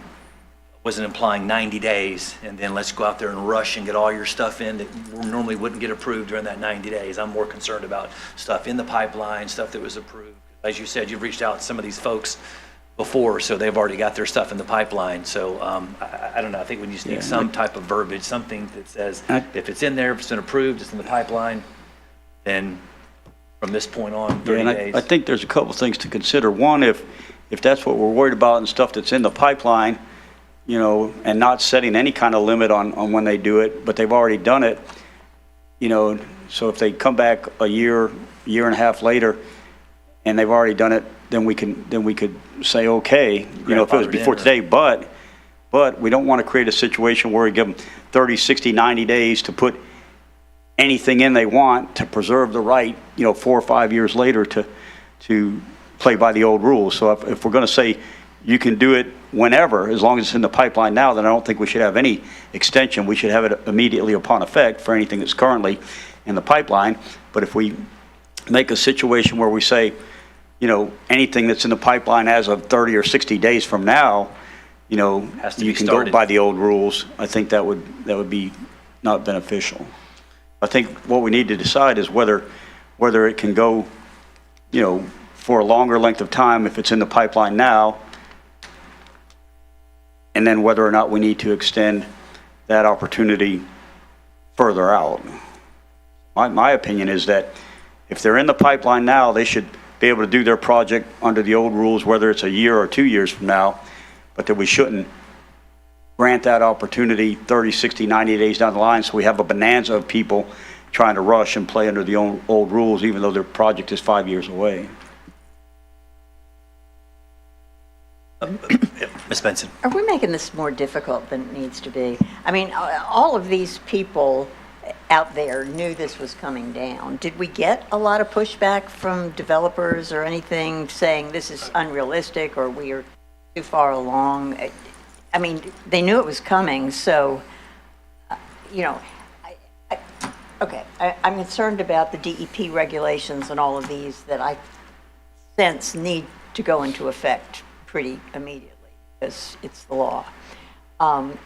wasn't implying 90 days, and then let's go out there and rush and get all your stuff in that normally wouldn't get approved during that 90 days. I'm more concerned about stuff in the pipeline, stuff that was approved. As you said, you've reached out to some of these folks before, so they've already got their stuff in the pipeline. So I don't know, I think we just need some type of verbiage, something that says if it's in there, if it's been approved, it's in the pipeline, then from this point on, 30 days. I think there's a couple things to consider. One, if that's what we're worried about and stuff that's in the pipeline, and not setting any kind of limit on when they do it, but they've already done it, so if they come back a year and a half later and they've already done it, then we could say, okay, if it was before today, but we don't want to create a situation where we give them 30, 60, 90 days to put anything in they want to preserve the right, 4 or 5 years later to play by the old rules. So if we're going to say you can do it whenever, as long as it's in the pipeline now, then I don't think we should have any extension. We should have it immediately upon effect for anything that's currently in the pipeline. But if we make a situation where we say, anything that's in the pipeline as of 30 or 60 days from now, you can go by the old rules, I think that would be not beneficial. I think what we need to decide is whether it can go, for a longer length of time if it's in the pipeline now, and then whether or not we need to extend that opportunity further out. My opinion is that if they're in the pipeline now, they should be able to do their project under the old rules, whether it's a year or 2 years from now, but that we shouldn't grant that opportunity 30, 60, 90 days down the line, so we have a bonanza of people trying to rush and play under the old rules, even though their project is 5 years away. Ms. Benson? Are we making this more difficult than it needs to be? I mean, all of these people out there knew this was coming down. Did we get a lot of pushback from developers or anything saying this is unrealistic or we are too far along? I mean, they knew it was coming, so, you know, I'm concerned about the DEP regulations and all of these that I sense need to go into effect pretty immediately because it's the law. And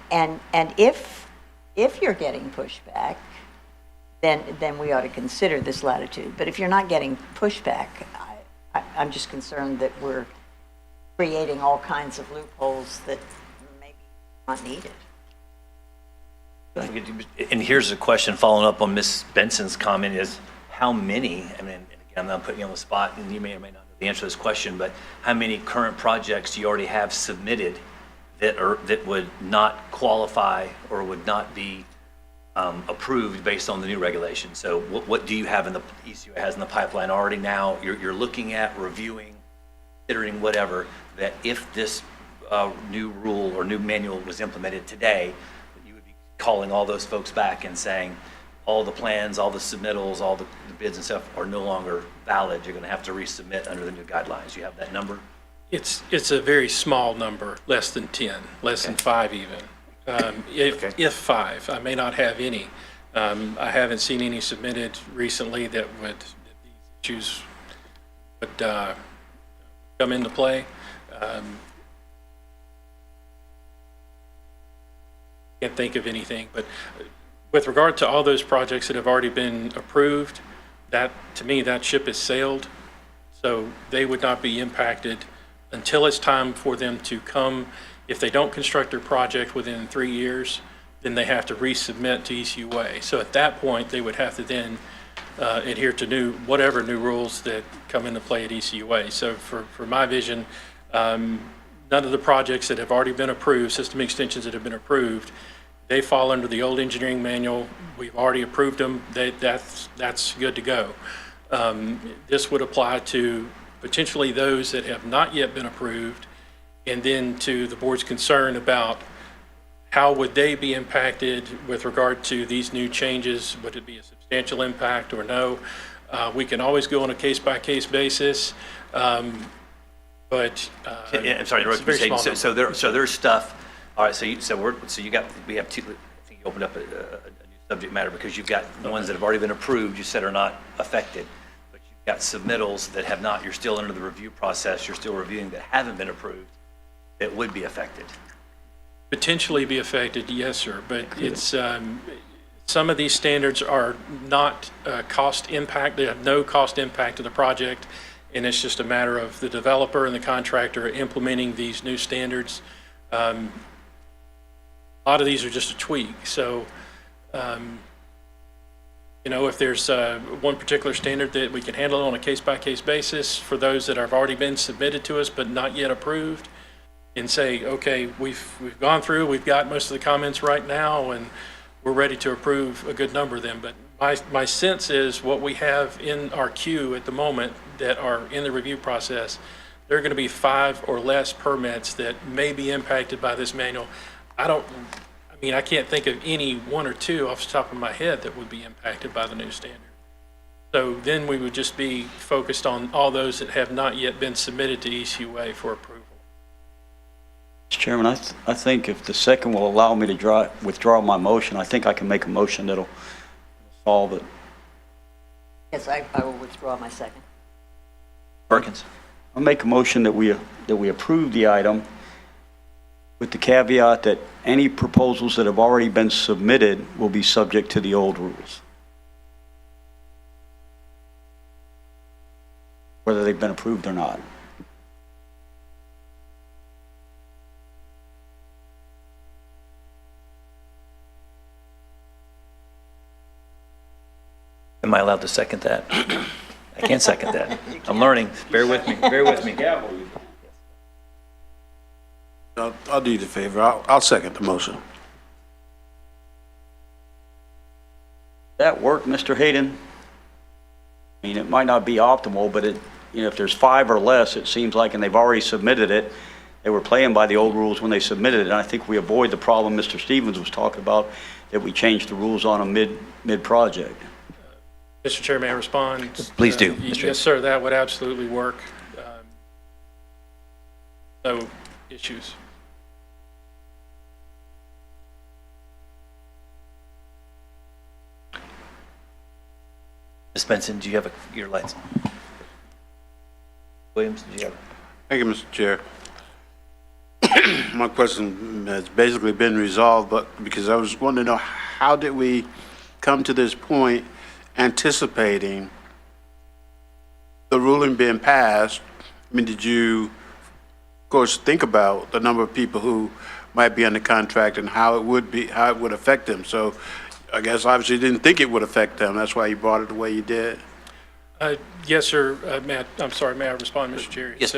if you're getting pushback, then we ought to consider this latitude. But if you're not getting pushback, I'm just concerned that we're creating all kinds of loopholes that maybe not needed. And here's a question following up on Ms. Benson's comment is how many, I mean, and again, I'm not putting you on the spot and you may or may not know the answer to this question, but how many current projects do you already have submitted that would not qualify or would not be approved based on the new regulation? So what do you have in the ECUA has in the pipeline already now? You're looking at reviewing, considering whatever, that if this new rule or new manual was implemented today, you would be calling all those folks back and saying all the plans, all the submittals, all the bids and stuff are no longer valid. You're going to have to resubmit under the new guidelines. You have that number? It's a very small number, less than 10, less than 5 even. If 5, I may not have any. I haven't seen any submitted recently that these issues would come into play. Can't think of anything, but with regard to all those projects that have already been approved, that to me that ship has sailed, so they would not be impacted until it's time for them to come. If they don't construct their project within 3 years, then they have to resubmit to ECUA. So at that point, they would have to then adhere to whatever new rules that come into play at ECUA. So for my vision, none of the projects that have already been approved, system extensions that have been approved, they fall under the old engineering manual. We've already approved them. That's good to go. This would apply to potentially those that have not yet been approved, and then to the board's concern about how would they be impacted with regard to these new changes? Would it be a substantial impact or no? We can always go on a case-by-case basis, but I'm sorry to interrupt you. So there's stuff. All right. We have two. I think you opened up a new subject matter because you've got the ones that have already been approved. You said are not affected, but you've got submittals that have not. You're still under the review process. You're still reviewing that haven't been approved. That would be affected. Potentially be affected, yes, sir. But it's some of these standards are not cost impact. They have no cost impact to the project, and it's just a matter of the developer and the contractor implementing these new standards. A lot of these are just a tweak. So, if there's one particular standard that we can handle on a case-by-case basis for those that have already been submitted to us but not yet approved, and say, okay, we've gone through, we've got most of the comments right now, and we're ready to approve a good number of them. But my sense is what we have in our queue at the moment that are in the review process, there are going to be 5 or less permits that may be impacted by this manual. I can't think of any 1 or 2 off the top of my head that would be impacted by the new standard. So then we would just be focused on all those that have not yet been submitted to ECUA for approval. Mr. Chairman, I think if the second will allow me to withdraw my motion, I think I can make a motion that'll solve it. Yes, I will withdraw my second. Perkins? I'll make a motion that we approve the item with the caveat that any proposals that have already been submitted will be subject to the old rules, whether they've been approved or not. Am I allowed to second that? I can't second that. I'm learning. Bear with me. Bear with me. I'll do you the favor. I'll second the motion. That work, Mr. Hayden? I mean, it might not be optimal, but if there's 5 or less, it seems like, and they've already submitted it, they were playing by the old rules when they submitted it, and I think we avoid the problem Mr. Stevens was talking about, that we changed the rules on them mid-project. Mr. Chair, may I respond? Please do, Mr. Yes, sir, that would absolutely work. No issues. Ms. Benson, do you have your lights on? Williams, do you have? Thank you, Mr. Chair. My question has basically been resolved, but because I was wanting to know, how did we come to this point anticipating the ruling being passed? I mean, did you, of course, think about the number of people who might be under contract and how it would affect them? So I guess obviously you didn't think it would affect them. That's why you brought it the way you did. Yes, sir. I'm sorry, may I respond, Mr. Chair? Yes,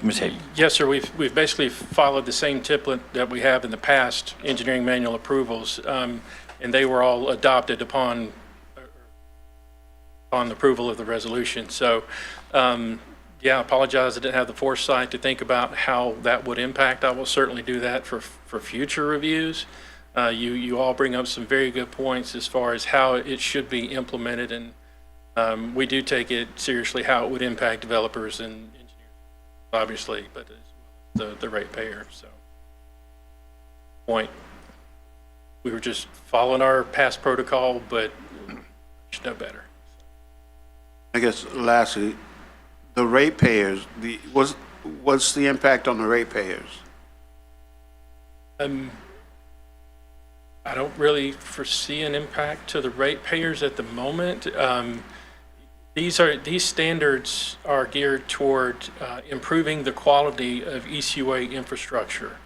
Ms. Hayden. Yes, sir. We've basically followed the same template that we have in the past, engineering manual approvals, and they were all adopted upon approval of the resolution. So, yeah, I apologize. I didn't have the foresight to think about how that would impact. I will certainly do that for future reviews. You all bring up some very good points as far as how it should be implemented, and we do take it seriously how it would impact developers and engineers, obviously, but as well as the ratepayer. So, point. We were just following our past protocol, but should know better. I guess lastly, the ratepayers, what's the impact on the ratepayers? I don't really foresee an impact to the ratepayers at the moment. These standards are geared toward improving the quality of ECUA infrastructure.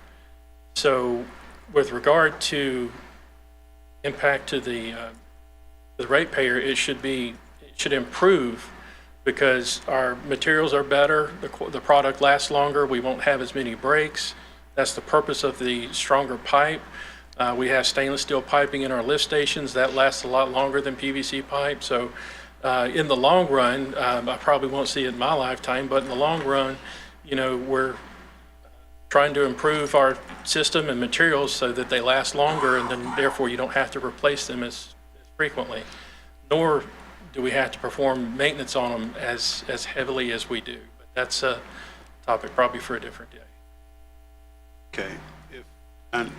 So, with regard to impact to the ratepayer, it should improve because our materials are better, the product lasts longer, we won't have as many breaks. That's the purpose of the stronger pipe. We have stainless steel piping in our lift stations that lasts a lot longer than PVC pipe. So in the long run, I probably won't see it in my lifetime, but in the long run, we're trying to improve our system and materials so that they last longer, and then therefore you don't have to replace them as frequently, nor do we have to perform maintenance on them as heavily as we do. But that's a topic probably for a different day. Okay. And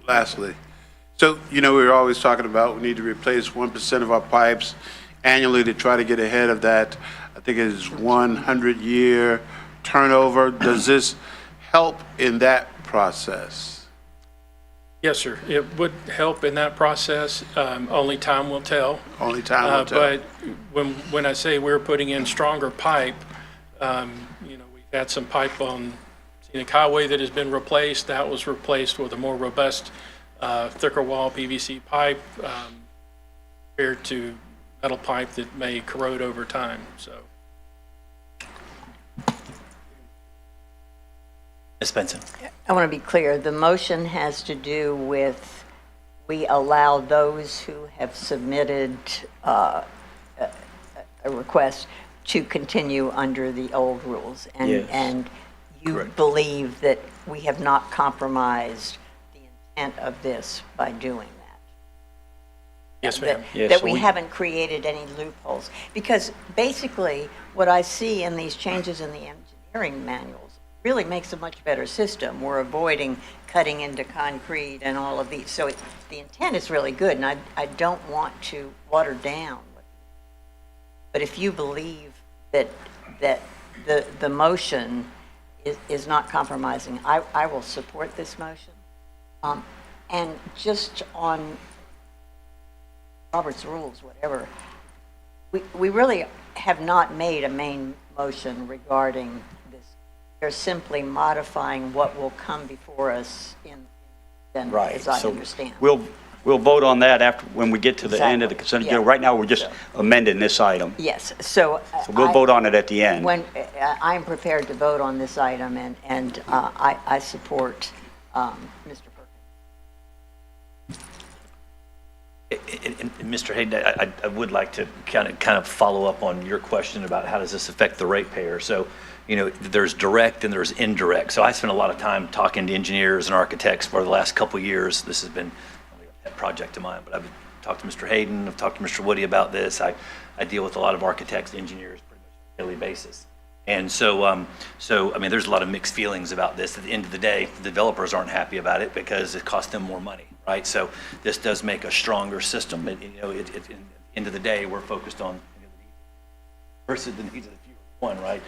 lastly, so, we're always talking about we need to replace 1% of our pipes annually to try to get ahead of that. I think it is 100-year turnover. Does this help in that process? Yes, sir. It would help in that process. Only time will tell. Only time will tell. But when I say we're putting in stronger pipe, we've had some pipe on Scenic Highway that has been replaced. That was replaced with a more robust, thicker wall PVC pipe compared to metal pipe that may corrode over time. So, Ms. Benson. I want to be clear, the motion has to do with, we allow those who have submitted a request to continue under the old rules. Yes. And you Correct. believe that we have not compromised the intent of this by doing that? yes, ma'am. Yes, That so we we- haven't created any loopholes? Because basically, what I see in these changes in the engineering manuals really makes a much better system. We're avoiding cutting into concrete and all of these. So the intent is really good, and I don't want to water down. But if you believe that the motion is not compromising, I will support this motion. And just on Robert's rules, whatever, we really have not made a main motion regarding this. They're simply modifying what will come before us Right. as I So understand. We'll vote on that after, when we get to the end of the consent agenda. Yeah. Right now, we're just amending this item. Yes, so. So we'll vote on it at the end. When, I'm prepared to vote on this item, and I support Mr. Perkins? And Mr. Hayden, I would like to kind of follow up on your question about how does this affect the ratepayer. So, there's direct and there's indirect. So I spent a lot of time talking to engineers and architects for the last couple of years. This has been a project of mine, but I've talked to Mr. Hayden, I've talked to Mr. Woody about this. I deal with a lot of architects, engineers pretty much on a daily basis. And so, I mean, there's a lot of mixed feelings about this. At the end of the day, the developers aren't happy about it because it costs them more money, right? So this does make a stronger system. And, at the end of the day, we're focused on versus the needs of the few one, right?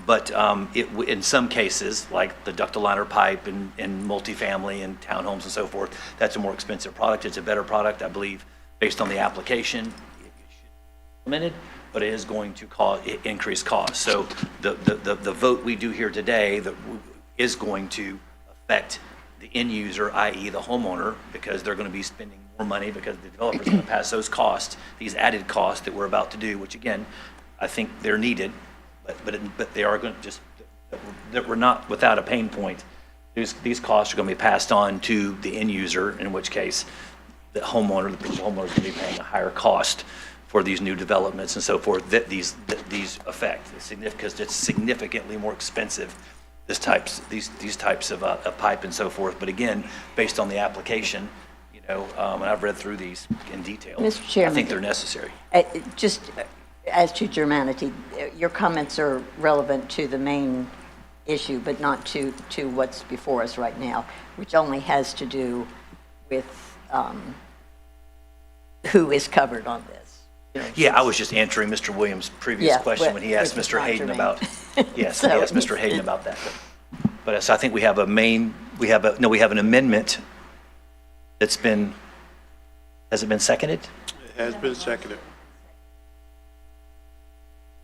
But in some cases, like the ductile liner pipe and multifamily and townhomes and so forth, that's a more expensive product. It's a better product, I believe, based on the application. It should be implemented, but it is going to increase costs. So the vote we do here today is going to affect the end user, i.e. the homeowner, because they're going to be spending more money because the developer's going to pass those costs, these added costs that we're about to do, which again, I think they're needed, but they are going to just, that we're not without a pain point. These costs are going to be passed on to the end user, in which case the homeowner is going to be paying a higher cost for these new developments and so forth that these affect, because it's significantly more expensive, these types of pipe and so forth. But again, based on the application, and I've read through these in detail. Mr. Chairman, I think they're necessary. Just as to germanity, your comments are relevant to the main issue, but not to what's before us right now, which only has to do with who is covered on this. Yeah, I was just answering Mr. Williams' previous question when he asked Mr. Hayden about, yes, he asked Mr. Hayden about that. But so I think we have an amendment that's been, has it been seconded? It has been seconded.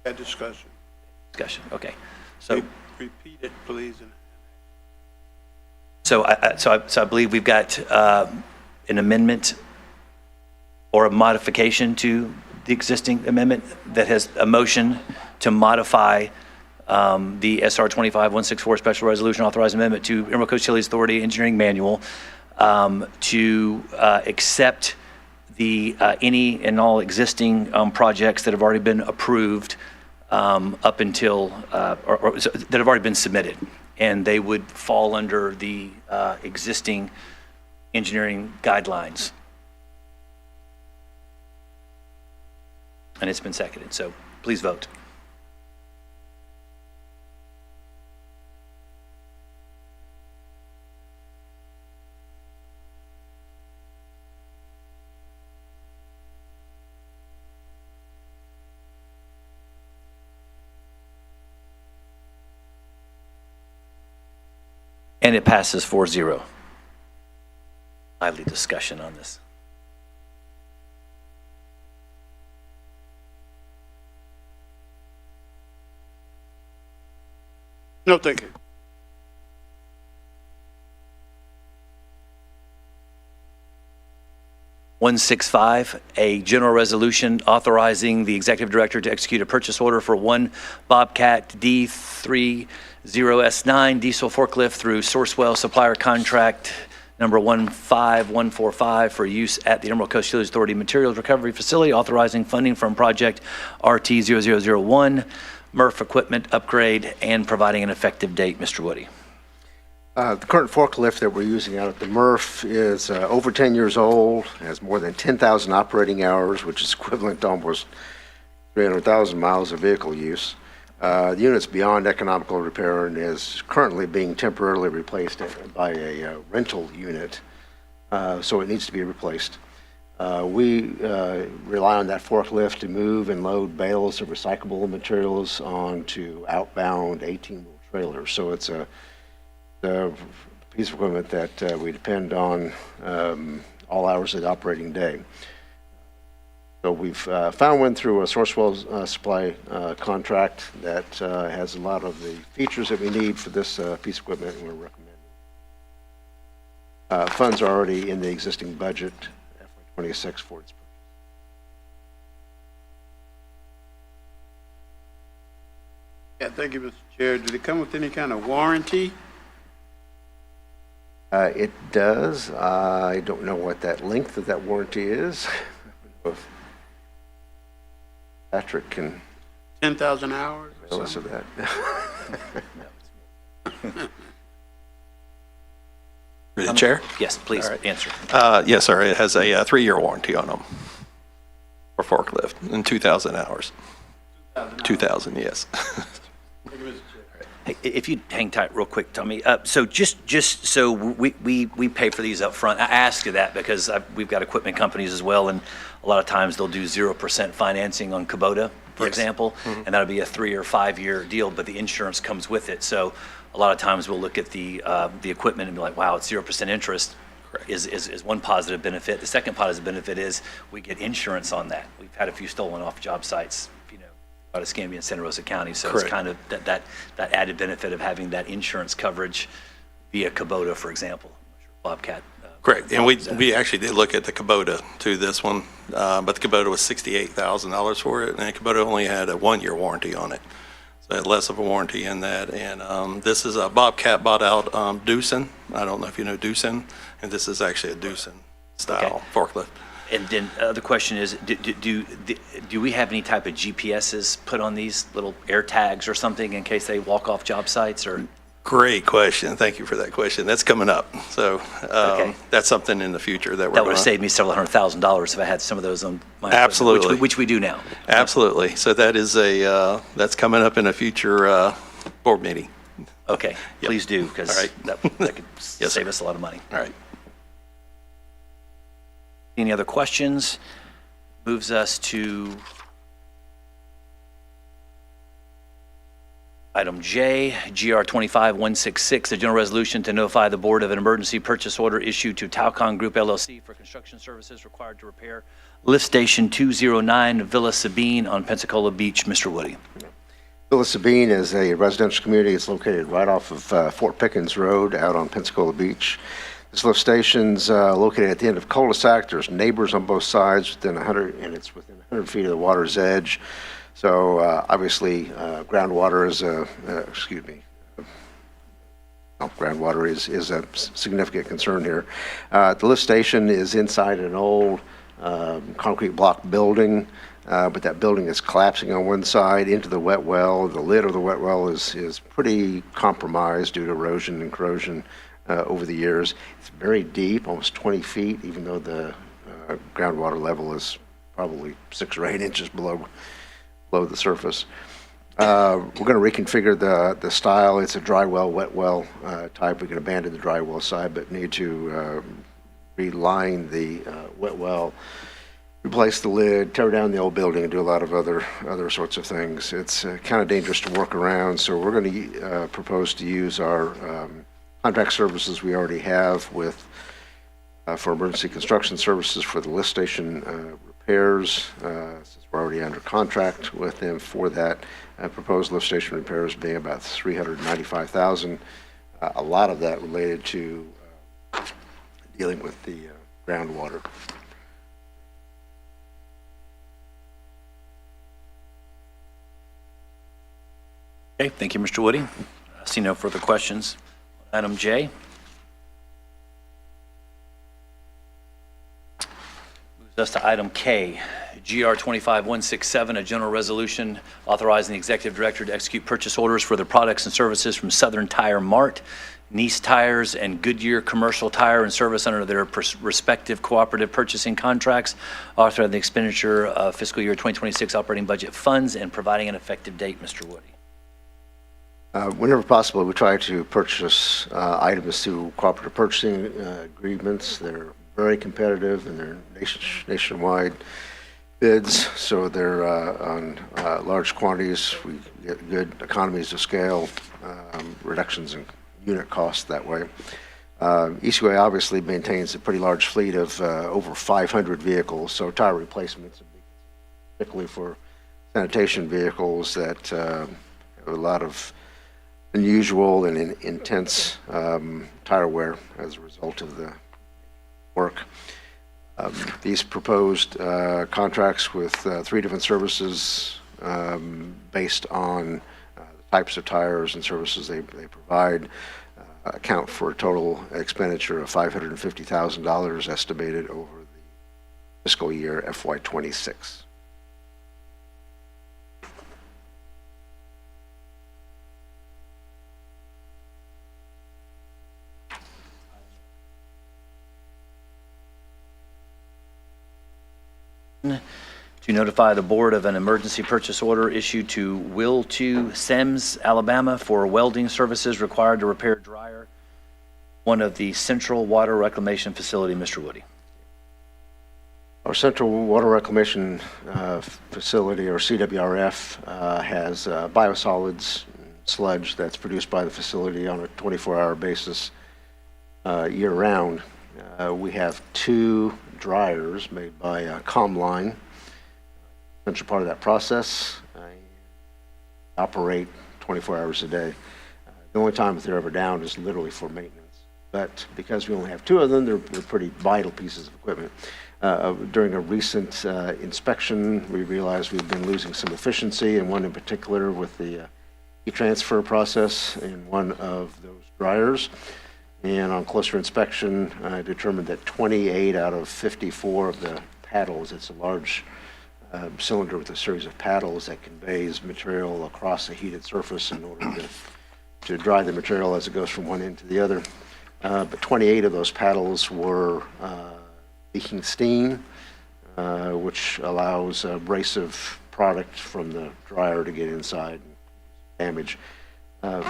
Had discussion. Discussion, okay. So Repeat it, please. So I believe we've got an amendment or a modification to the existing amendment that has a motion to modify the SR 25164 Special Resolution Authorized Amendment to Emerald Coast Utilities Authority Engineering Manual to accept the any and all existing projects that have already been approved up until, or that have already been submitted. And they would fall under the existing engineering guidelines. And it's been seconded, so please vote. And it passes 4-0. Lively discussion on this. No, thank you. A general resolution authorizing the executive director to execute a purchase order for one Bobcat D30S9 diesel forklift through Sourcewell Supplier Contract number 15145 for use at the Emerald Coast Utilities Authority Materials Recovery Facility, authorizing funding from project RT0001, MRF equipment upgrade, and providing an effective date. Mr. Woody. The current forklift that we're using out at the MRF is over 10 years old, has more than 10,000 operating hours, which is equivalent to almost 300,000 miles of vehicle use. The unit's beyond economical repair and is currently being temporarily replaced by a rental unit, so it needs to be replaced. We rely on that forklift to move and load bales of recyclable materials onto outbound 18-wheel trailers. So it's a piece of equipment that we depend on all hours of the operating day. So we've found one through a Sourcewell supply contract that has a lot of the features that we need for this piece of equipment, and we're recommending. Funds are already in the existing budget, FY26, for its purchase. Yeah, thank you, Mr. Chair. Did it come with any kind of warranty? It does. I don't know what that length of that warranty is. If Patrick can 10,000 hours or tell us of something? that. Through the chair? Yes, please, All right. answer. Yes, sir. It has a 3-year warranty on them for forklift and 2,000 hours. 2,000, yes. Hey, if you hang tight real quick, Tommy. So just so we pay for these up front. I ask you that because we've got equipment companies as well, and a lot of times they'll do 0% financing on Kubota, for Yes. example, and that'll be a 3 or 5 year deal, but the insurance comes with it. So a lot of times we'll look at the equipment and be like, wow, it's 0% interest. Is one positive benefit. The second positive benefit is we get insurance on that. We've had a few stolen off job sites, out of Escambia and Santa Rosa County. So Correct. it's kind of that added benefit of having that insurance coverage via Kubota, for example. I'm not sure Bobcat. Correct. And we actually did look at the Kubota to this one, but the Kubota was $68,000 for it, and Kubota only had a 1-year warranty on it. So it had less of a warranty in that. And this is a Bobcat bought out Doosan. I don't know if you know Doosan, and this is actually a Doosan style forklift. And then the question is, do we have any type of GPSs put on these little air tags or something in case they walk off job sites or? Great question. Thank you for that question. That's coming up. So Okay. that's something in the future that we're That would have going saved me several $100,000 if I had some of those on my equipment, Absolutely. which we do now. Absolutely. So that is that's coming up in a future board meeting. Okay, Yep. please do, because All right. that could Yes, save sir. us a lot of money. All right. Any other questions? Moves us to item J, GR 25166, a general resolution to notify the board of an emergency purchase order issued to Talcon Group LLC for construction services required to repair lift station 209 Villa Sabine on Pensacola Beach. Mr. Woody. Villa Sabine is a residential community. It's located right off of Fort Pickens Road out on Pensacola Beach. This lift station's located at the end of cul-de-sac. There's neighbors on both sides within 100, and it's within 100 feet of the water's edge. So obviously, groundwater is groundwater is a significant concern here. The lift station is inside an old concrete block building, but that building is collapsing on one side into the wet well. The lid of the wet well is pretty compromised due to erosion and corrosion over the years. It's very deep, almost 20 feet, even though the groundwater level is probably 6 or 8 inches below the surface. We're going to reconfigure the style. It's a dry well, wet well type. We can abandon the dry well side, but need to reline the wet well, replace the lid, tear down the old building, and do a lot of other sorts of things. It's kind of dangerous to work around, so we're going to propose to use our contract services we already have with for emergency construction services for the lift station repairs, since we're already under contract with them for that. Proposed lift station repairs being about $395,000. A lot of that related to dealing with the groundwater. Okay, thank you, Mr. Woody. I see no further questions. Item J. Moves us to item K, GR 25167, a general resolution authorizing the executive director to execute purchase orders for the products and services from Southern Tire Mart, Nice Tires, and Goodyear Commercial Tire and Service under their respective cooperative purchasing contracts, authorizing the expenditure of fiscal year 2026 operating budget funds and providing an effective date. Mr. Woody. Whenever possible, we try to purchase items through cooperative purchasing agreements. They're very competitive and they're nationwide bids, so they're on large quantities. We get good economies of scale, reductions in unit costs that way. ECUA obviously maintains a pretty large fleet of over 500 vehicles, so tire replacements, particularly for sanitation vehicles that have a lot of unusual and intense tire wear as a result of the work. These proposed contracts with 3 different services based on the types of tires and services they provide. account for a total expenditure of $550,000 estimated over the fiscal year FY26. To notify the board of an emergency purchase order issued to Will 2 Sims, Alabama for welding services required to repair dryer, one of the Central Water Reclamation Facility. Mr. Woody. Our Central Water Reclamation Facility, or CWRF, has biosolids sludge that's produced by the facility on a 24-hour basis year-round. We have 2 dryers made by Comline, essential part of that process. Operate 24 hours a day. The only time that they're ever down is literally for maintenance. But because we only have 2 of them, they're pretty vital pieces of equipment. During a recent inspection, we realized we've been losing some efficiency, and one in particular with the e-transfer process in one of those dryers. And on closer inspection, I determined that 28 out of 54 of the paddles, it's a large cylinder with a series of paddles that conveys material across a heated surface in order to dry the material as it goes from one end to the other. But 28 of those paddles were leaking steam, which allows abrasive product from the dryer to get inside and damage. The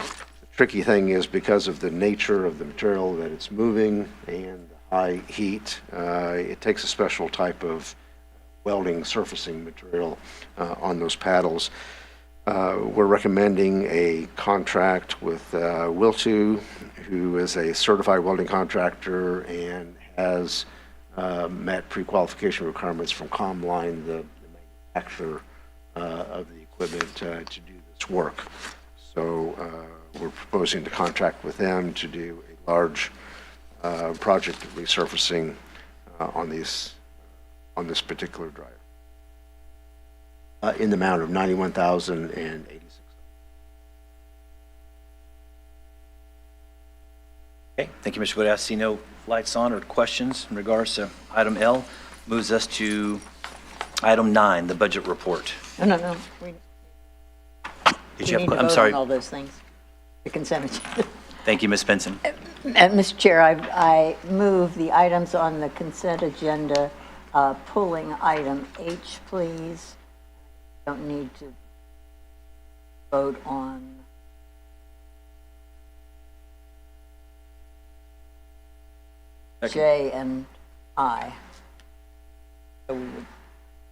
tricky thing is because of the nature of the material that it's moving and the high heat, it takes a special type of welding surfacing material on those paddles. We're recommending a contract with Will2, who is a certified welding contractor and has met pre-qualification requirements from Comline, the manufacturer of the equipment, to do this work. So we're proposing to contract with them to do a large project of resurfacing on this particular dryer in the amount of $91,086. Okay, thank you, Mr. Woody. I see no lights on or questions in regards to item L. Moves us to item 9, the budget report. No. We Did you need have, to I'm vote sorry. on all those things. The consent agenda. Thank you, Ms. Benson. Mr. Chair, I move the items on the consent agenda, pulling item H, please. Don't need to vote on J and I. So we would,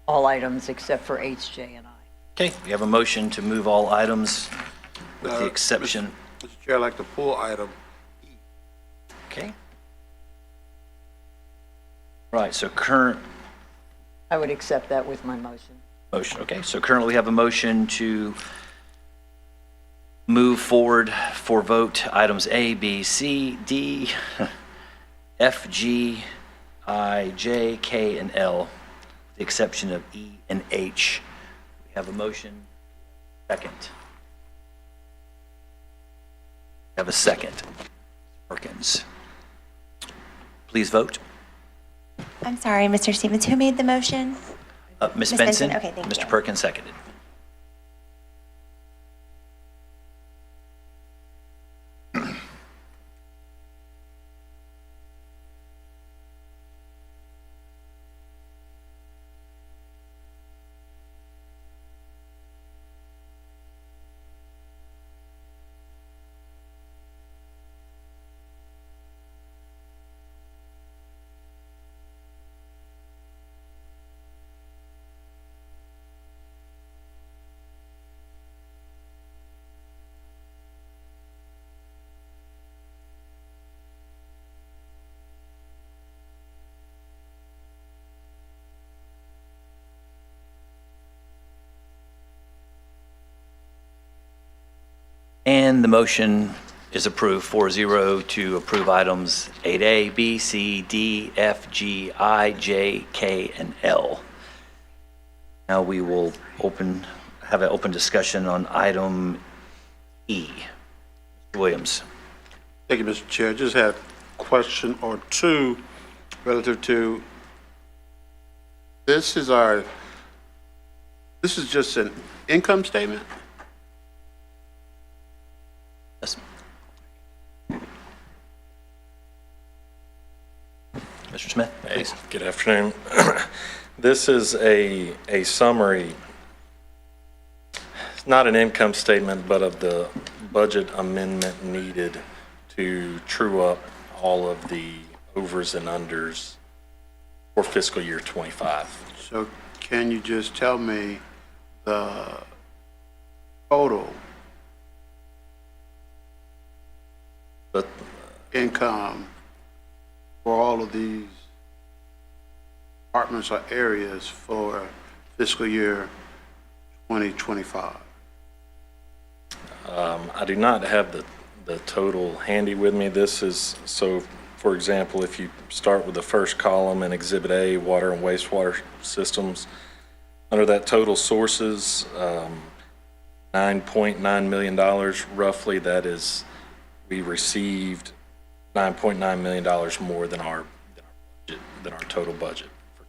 all items except for H, J, and I. Okay, we have a motion to move all items with the exception. Mr. Chair, I'd like to pull item E. Okay. Right, so current I would accept that with my motion. motion, okay, so currently we have a motion to move forward for vote items A, B, C, D, F, G, I, J, K, and L, with the exception of E and H. We have a motion, second. We have a second. Perkins. Please vote. I'm sorry, Mr. Stevens, who made the motion? Ms. Ms. Benson? Okay, thank Mr. you. Perkins seconded. And the motion is approved 4-0 to approve items 8A, B, C, D, F, G, I, J, K, and L. Now we will have an open discussion on item E. Mr. Williams. Thank you, Mr. Chair. Just had a question or two relative to, this is just an income statement? Yes. Mr. Smith, please. Good afternoon. This is a summary, it's not an income statement, but of the budget amendment needed to true up all of the overs and unders for fiscal year '25. So can you just tell me the total But income for all of these departments or areas for fiscal year 2025? I do not have the total handy with me. This is, so for example, if you start with the first column in Exhibit A, water and wastewater systems, under that total sources, $9.9 million roughly, that is, we received $9.9 million more than our total budget for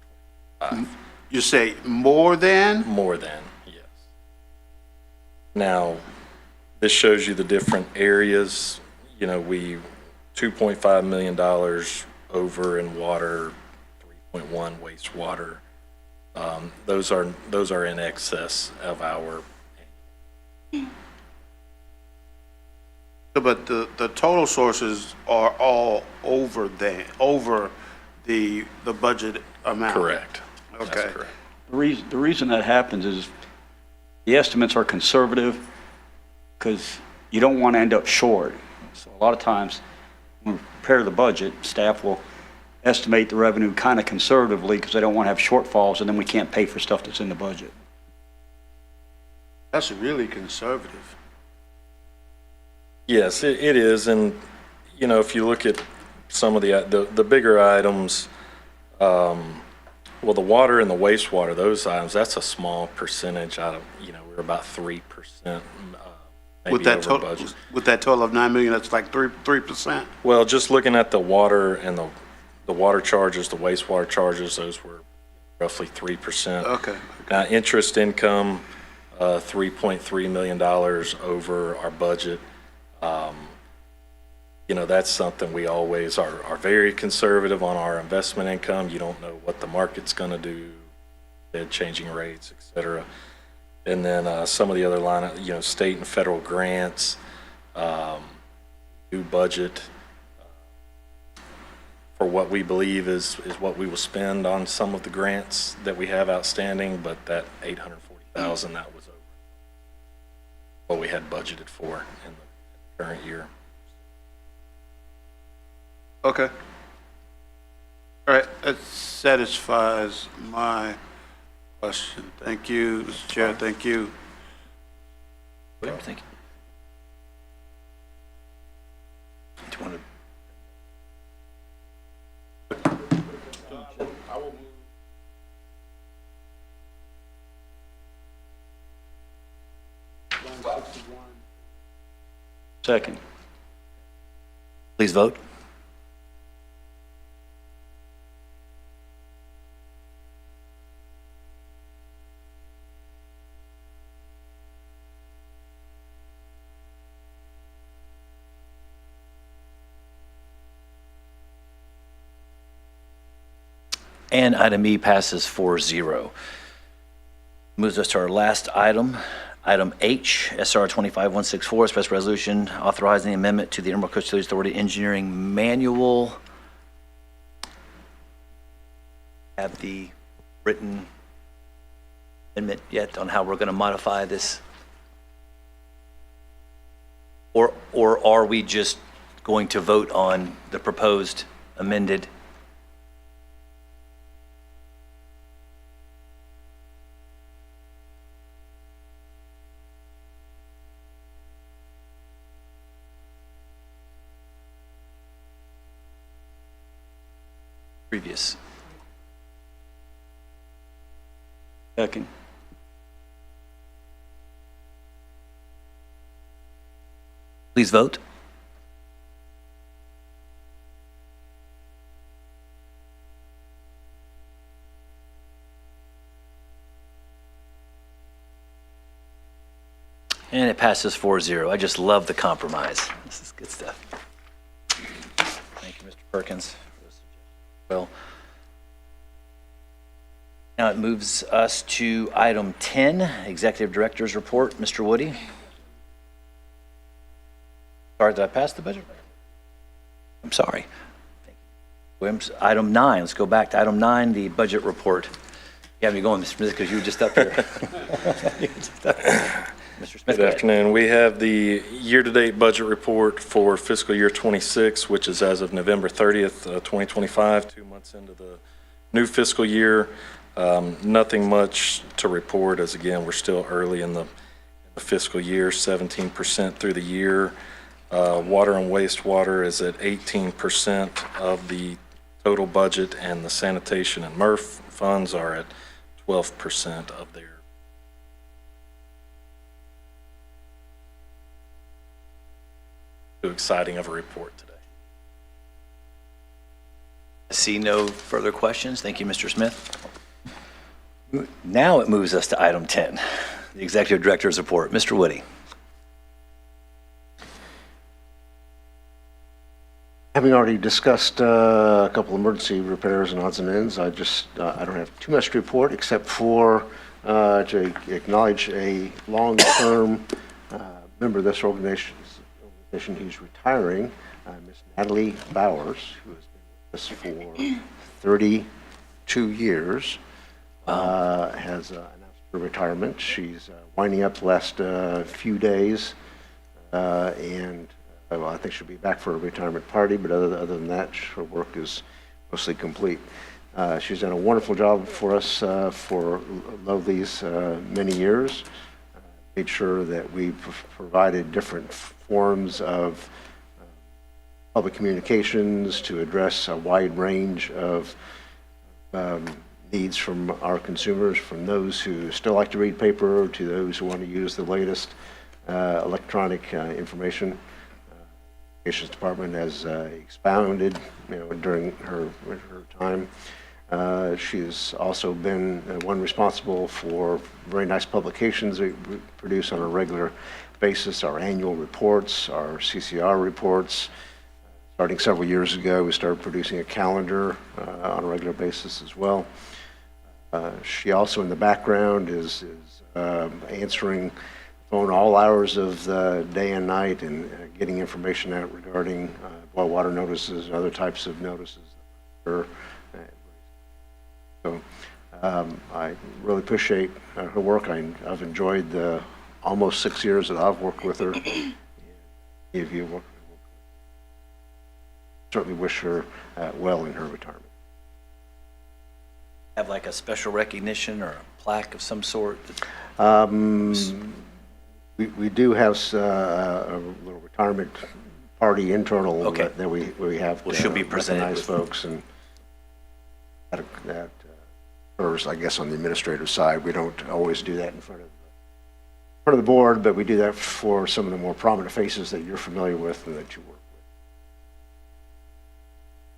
'25. You say more than? More than, yes. Now, this shows you the different areas. You know, we $2.5 million over in water, 3.1 wastewater. Those are in excess of our. But the total sources are all over the budget amount? Correct. That's Okay. correct. The reason that happens is the estimates are conservative because you don't want to end up short. So a lot of times, when we prepare the budget, staff will estimate the revenue kind of conservatively because they don't want to have shortfalls, and then we can't pay for stuff that's in the budget. That's really conservative. Yes, it is, and you know, if you look at some of the bigger items, well, the water and the wastewater, those items, that's a small percentage out of, you know, we're about 3%, maybe With that over total, budget. with that total of 9 million, that's like 3%? Well, just looking at the water and the water charges, the wastewater charges, those were roughly 3%. Okay. Now, interest income, $3.3 million over our budget. You know, that's something we always are very conservative on our investment income. You don't know what the market's going to do, Fed changing rates, et cetera. And then some of the other line, you know, state and federal grants, new budget for what we believe is what we will spend on some of the grants that we have outstanding, but that $840,000, that was over what we had budgeted for in the current year. Okay. All right, that satisfies my question. Thank you, Mr. Chair, thank you. Thank you. Do you want to? Second. Please vote. And item E passes 4-0. Moves us to our last item, item H, SR 25164, special resolution authorizing the amendment to the Emerald Coast Utilities Authority Engineering Manual. Have the written amendment yet on how we're going to modify this? Or are we just going to vote on the proposed amended? Previous. Second. Please vote. And it passes 4-0. I just love the compromise. This is good stuff. Thank you, Mr. Perkins. Well, now it moves us to item 10, Executive Director's Report. Mr. Woody? Sorry, did I pass the budget? I'm sorry. Thank you. Williams, item 9. Let's go back to item 9, the budget report. You have me going, Mr. Smith, because you were just up here. Mr. Smith, Good afternoon. We have the year-to-date budget report for fiscal year 26, which is as of November 30th, 2025, 2 months into the new fiscal year. Nothing much to report, as again, we're still early in the fiscal year, 17% through the year. Water and wastewater is at 18% of the total budget, and the sanitation and MRF funds are at 12% of their. Too exciting of a report today. I see no further questions. Thank you, Mr. Smith. Now it moves us to item 10, the Executive Director's Report. Mr. Woody. Having already discussed a couple emergency repairs and odds and ends, I don't have too much to report except for to acknowledge a long-term member of this organization who's retiring, Ms. Natalie Bowers, who has been with us for 32 years, has announced her retirement. She's winding up the last few days, and well, I think she'll be back for a retirement party, but other than that, her work is mostly complete. She's done a wonderful job for us for these many years. Made sure that we provided different forms of public communications to address a wide range of needs from our consumers, from those who still like to read paper to those who want to use the latest electronic information. Communications Department has expounded, during her time. She's also been one responsible for very nice publications that we produce on a regular basis, our annual reports, our CCR reports. Starting several years ago, we started producing a calendar on a regular basis as well. She also, in the background, is answering the phone all hours of the day and night and getting information out regarding boil water notices and other types of notices. So I really appreciate her work. I've enjoyed the almost 6 years that I've worked with her. If you work, certainly wish her well in her retirement. Have like a special recognition or a plaque of some sort? We do have a little retirement party internal Okay. that we have. Well, she'll be presented recognize with folks, and that occurs, I guess, on the administrative side. We don't always do that in front of the board, but we do that for some of the more prominent faces that you're familiar with and that you work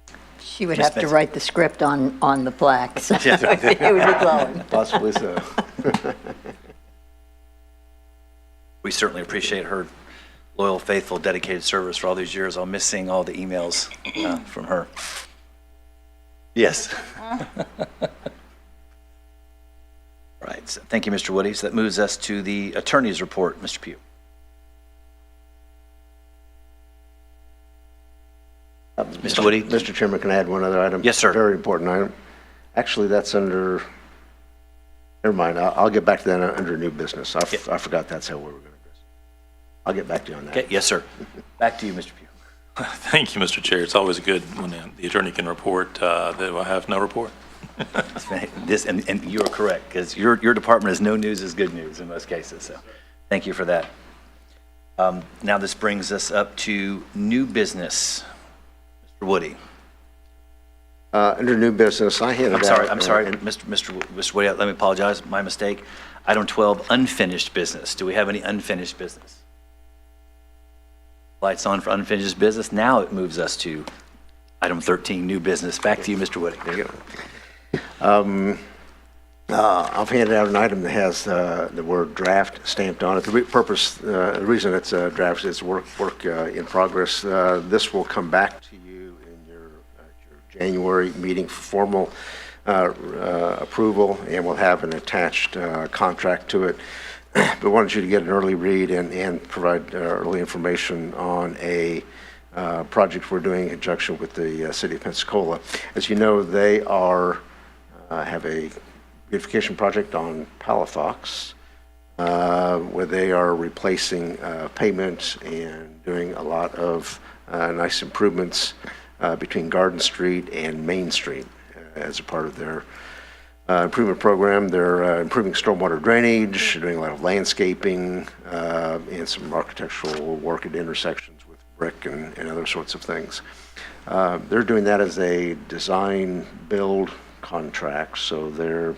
with. She would have to write the script on the plaque, so it would be glowing. Possibly so. We certainly appreciate her loyal, faithful, dedicated service for all these years. I'll miss seeing all the emails from her. Yes. Right. So thank you, Mr. Woody. So that moves us to the attorney's report. Mr. Pugh. Mr. Woody? Mr. Chairman, can I add one other item? Yes, sir. Very important item. Actually, that's under, never mind, I'll get back to that under new business. I forgot that's how we were going to address it. I'll get back to you on that. Okay. Yes, sir. Back to you, Mr. Pugh. Thank you, Mr. Chair. It's always good when the attorney can report that I have no report. And you are correct, because your department is no news is good news in most cases. So thank you for that. Now this brings us up to new business. Mr. Woody. Under new business, I handed out. I'm sorry, Mr. Woody, let me apologize, my mistake. Item 12, unfinished business. Do we have any unfinished business? Lights on for unfinished business. Now it moves us to item 13, new business. Back to you, Mr. Woody. There you go. I've handed out an item that has the word draft stamped on it. The reason it's a draft is work in progress. This will come back to you in your January meeting for formal approval, and we'll have an attached contract to it. But wanted you to get an early read and provide early information on a project we're doing in conjunction with the City of Pensacola. As you know, they have a beautification project on Palafox, where they are replacing pavement and doing a lot of nice improvements between Garden Street and Main Street as a part of their improvement program. They're improving stormwater drainage, doing a lot of landscaping, and some architectural work at intersections with brick and other sorts of things. They're doing that as a design-build contract, so their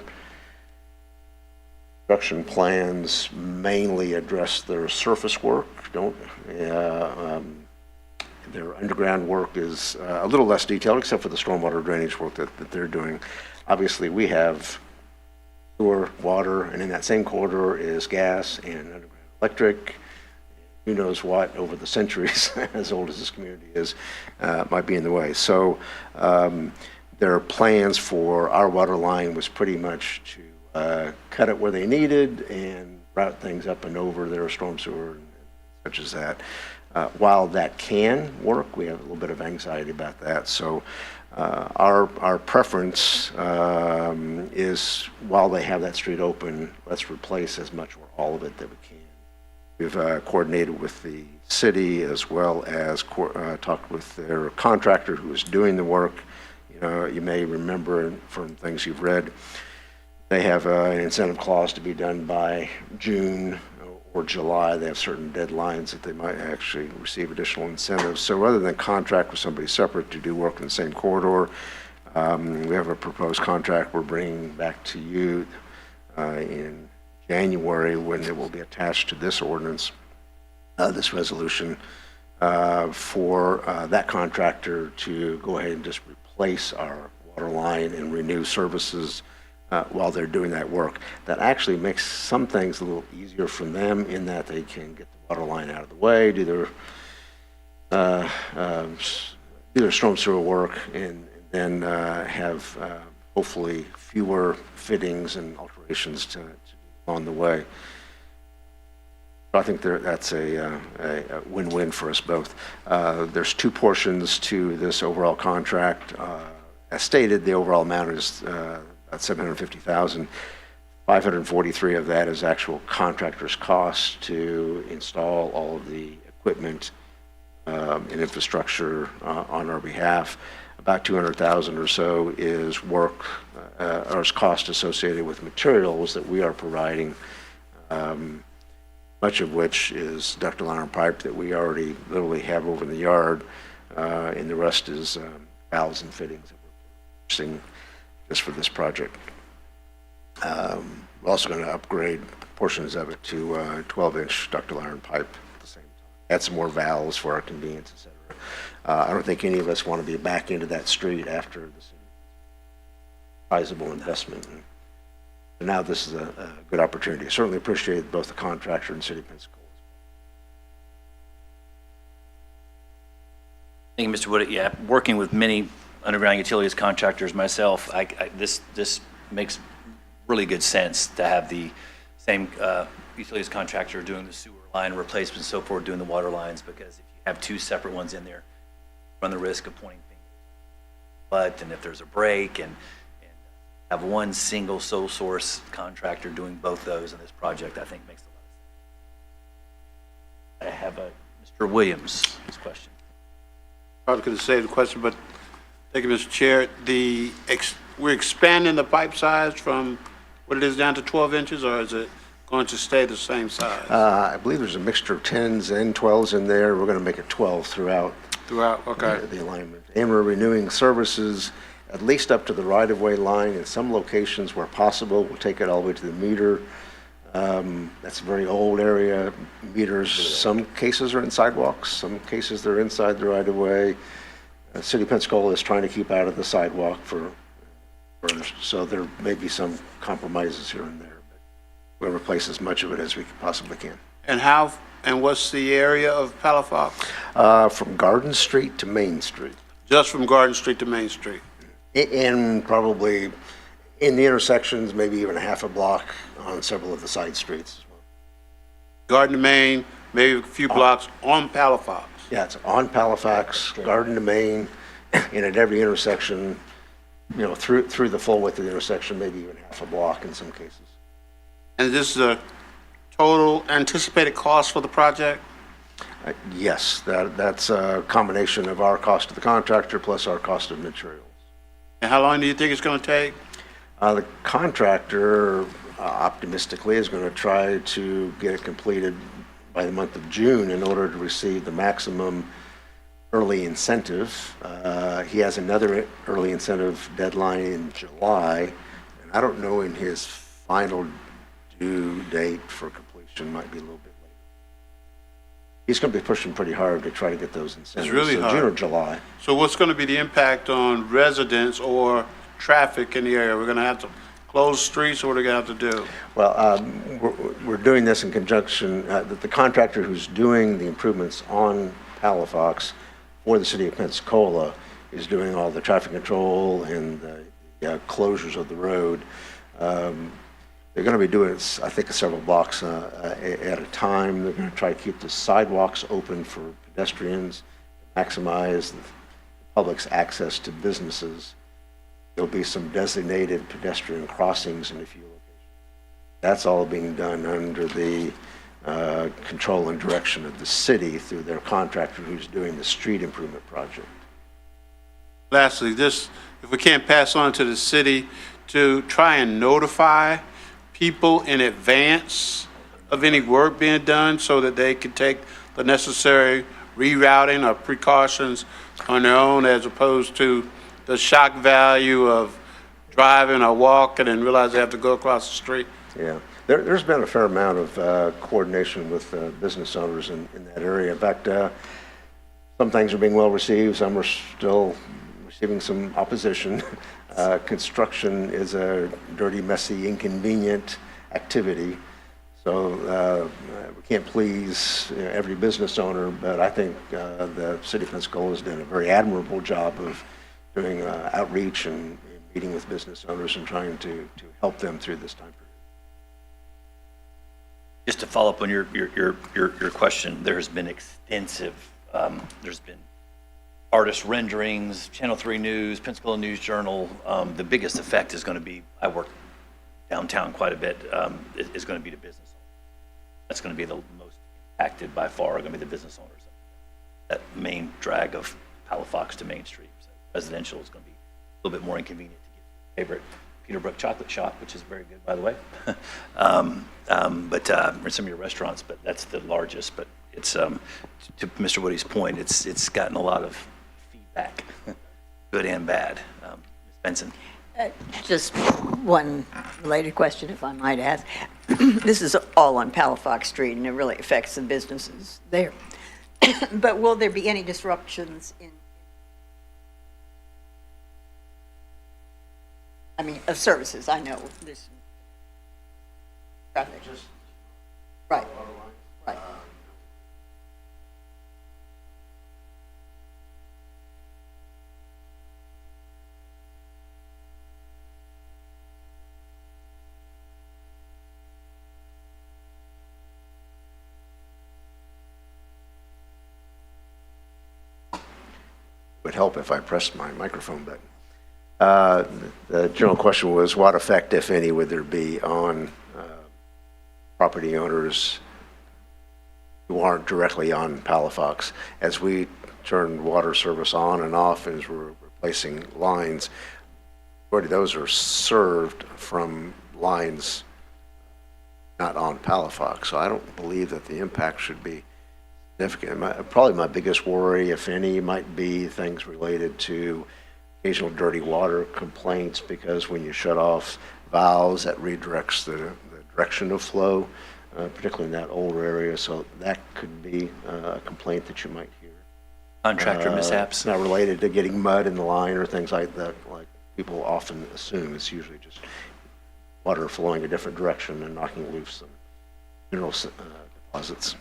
construction plans mainly address their surface work. Their underground work is a little less detailed, except for the stormwater drainage work that they're doing. Obviously, we have sewer, water, and in that same corridor is gas and underground electric. Who knows what over the centuries, as old as this community is, might be in the way. So their plans for our water line was pretty much to cut it where they needed and route things up and over their storm sewer and such as that. While that can work, we have a little bit of anxiety about that. So our preference is, while they have that street open, let's replace as much or all of it that we can. We've coordinated with the city, as well as talked with their contractor who is doing the work. You may remember from things you've read, they have an incentive clause to be done by June or July. They have certain deadlines that they might actually receive additional incentives. So rather than contract with somebody separate to do work in the same corridor, we have a proposed contract we're bringing back to you in January, when it will be attached to this ordinance, this resolution, for that contractor to go ahead and just replace our water line and renew services while they're doing that work. That actually makes some things a little easier for them, in that they can get the water line out of the way, do their storm sewer work, and then have hopefully fewer fittings and alterations to on the way. So I think that's a win-win for us both. There's two portions to this overall contract. As stated, the overall amount is about $750,000. $543,000 of that is actual contractor's cost to install all of the equipment and infrastructure on our behalf. About $200,000 or so is work or is cost associated with materials that we are providing, much of which is ductile iron pipe that we already literally have over in the yard, and the rest is valves and fittings that we're purchasing just for this project. We're also going to upgrade portions of it to 12-inch ductile iron pipe at the same time. Add some more valves for our convenience, et cetera. I don't think any of us want to be back into that street after this sizable investment. And now this is a good opportunity. I certainly appreciate both the contractor and the City of Pensacola. Thank you, Mr. Wood. Yeah, working with many underground utilities contractors myself, this makes really good sense to have the same utilities contractor doing the sewer line replacement and so forth, doing the water lines, because if you have two separate ones in there, run the risk of pointing fingers. But, and if there's a break, and have one single sole source contractor doing both those in this project, I think makes a lot of sense. I have Mr. Williams' question. Probably could have saved the question, but thank you, Mr. Chair. We're expanding the pipe size from what it is down to 12 inches, or is it going to stay the same size? I believe there's a mixture of 10s and 12s in there. We're going to make it 12 throughout. Okay. The alignment. And we're renewing services at least up to the right-of-way line. In some locations where possible, we'll take it all the way to the meter. That's a very old area. Meters, some cases are in sidewalks, some cases they're inside the right-of-way. City of Pensacola is trying to keep out of the sidewalk for So there may be some compromises here and there, but we'll replace as much of it as we possibly can. And what's the area of Palafox? From Garden Street to Main Street. Just from Garden Street to Main Street? In probably, in the intersections, maybe even a half a block on several of the side streets as well. Garden to Main, maybe a few blocks on Palafox? Yeah, it's on Palafox, Garden to Main, and at every intersection, through the full width of the intersection, maybe even half a block in some cases. And this is a total anticipated cost for the project? Yes, that's a combination of our cost to the contractor plus our cost of materials. And how long do you think it's going to take? The contractor, optimistically, is going to try to get it completed by the month of June in order to receive the maximum early incentive. He has another early incentive deadline in July, and I don't know in his final due date for completion might be a little bit later. He's going to be pushing pretty hard to try to get those incentives. It's really so hard. June or July. So what's going to be the impact on residents or traffic in the area? We're going to have to close streets, or what are we going to have to do? Well, we're doing this in conjunction, the contractor who's doing the improvements on Palafox for the city of Pensacola is doing all the traffic control and the closures of the road. They're going to be doing, I think, several blocks at a time. They're going to try to keep the sidewalks open for pedestrians, maximize the public's access to businesses. There'll be some designated pedestrian crossings in a few locations. That's all being done under the control and direction of the city through their contractor who's doing the street improvement project. Lastly, if we can't pass on to the city to try and notify people in advance of any work being done so that they can take the necessary rerouting or precautions on their own, as opposed to the shock value of driving or walking and realize they have to go across the street. Yeah, there's been a fair amount of coordination with business owners in that area. In fact, some things are being well received, some are still receiving some opposition. Construction is a dirty, messy, inconvenient activity. So we can't please every business owner, but I think the city of Pensacola has done a very admirable job of doing outreach and meeting with business owners and trying to help them through this time period. Just to follow up on your question, there has been extensive, there's been artist renderings, Channel 3 News, Pensacola News Journal. The biggest effect is going to be, I work downtown quite a bit, is going to be the business owners. That's going to be the most impacted by far, going to be the business owners. That main drag of Palafox to Main Street. So residential is going to be a little bit more inconvenient to get to your favorite Peterbrook chocolate shop, which is very good, by the way. Or some of your restaurants, but that's the largest. But it's, to Mr. Woody's point, it's gotten a lot of feedback, good and bad. Ms. Benson. Just one related question, if I might ask. This is all on Palafox Street, and it really affects the businesses there. But will there be any disruptions of services? I know this traffic. Right. Right. It would help if I pressed my microphone button. The general question was, what effect, if any, would there be on property owners who aren't directly on Palafox? As we turn water service on and off, as we're replacing lines, already those are served from lines not on Palafox. So I don't believe that the impact should be significant. Probably my biggest worry, if any, might be things related to occasional dirty water complaints, because when you shut off valves, that redirects the direction of flow, particularly in that older area. So that could be a complaint that you might hear. Contractor mishaps. It's not related to getting mud in the line or things like that, like people often assume. It's usually just water flowing a different direction and knocking loose some mineral deposits.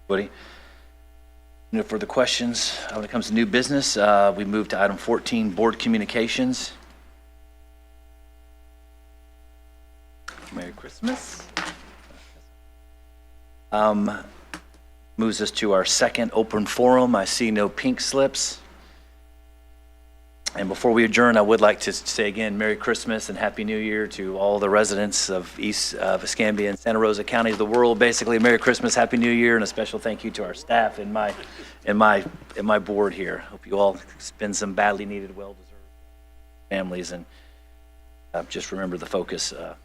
Anybody? No further questions. When it comes to new business, we move to item 14, board communications. Merry Christmas. Moves us to our second open forum. I see no pink slips. And before we adjourn, I would like to say again, Merry Christmas and Happy New Year to all the residents of East Escambia and Santa Rosa County of the world. Basically, Merry Christmas, Happy New Year, and a special thank you to our staff and my board here. Hope you all spend some badly needed, well-deserved families, and just remember the focus on the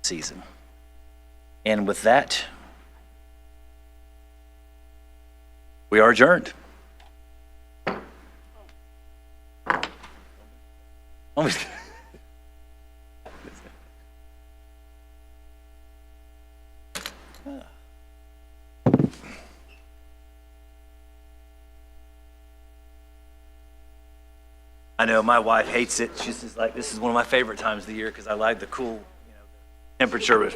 season. And with that, we are adjourned. I know my wife hates it. She's just like, this is one of my favorite times of the year because I like the cool, temperature.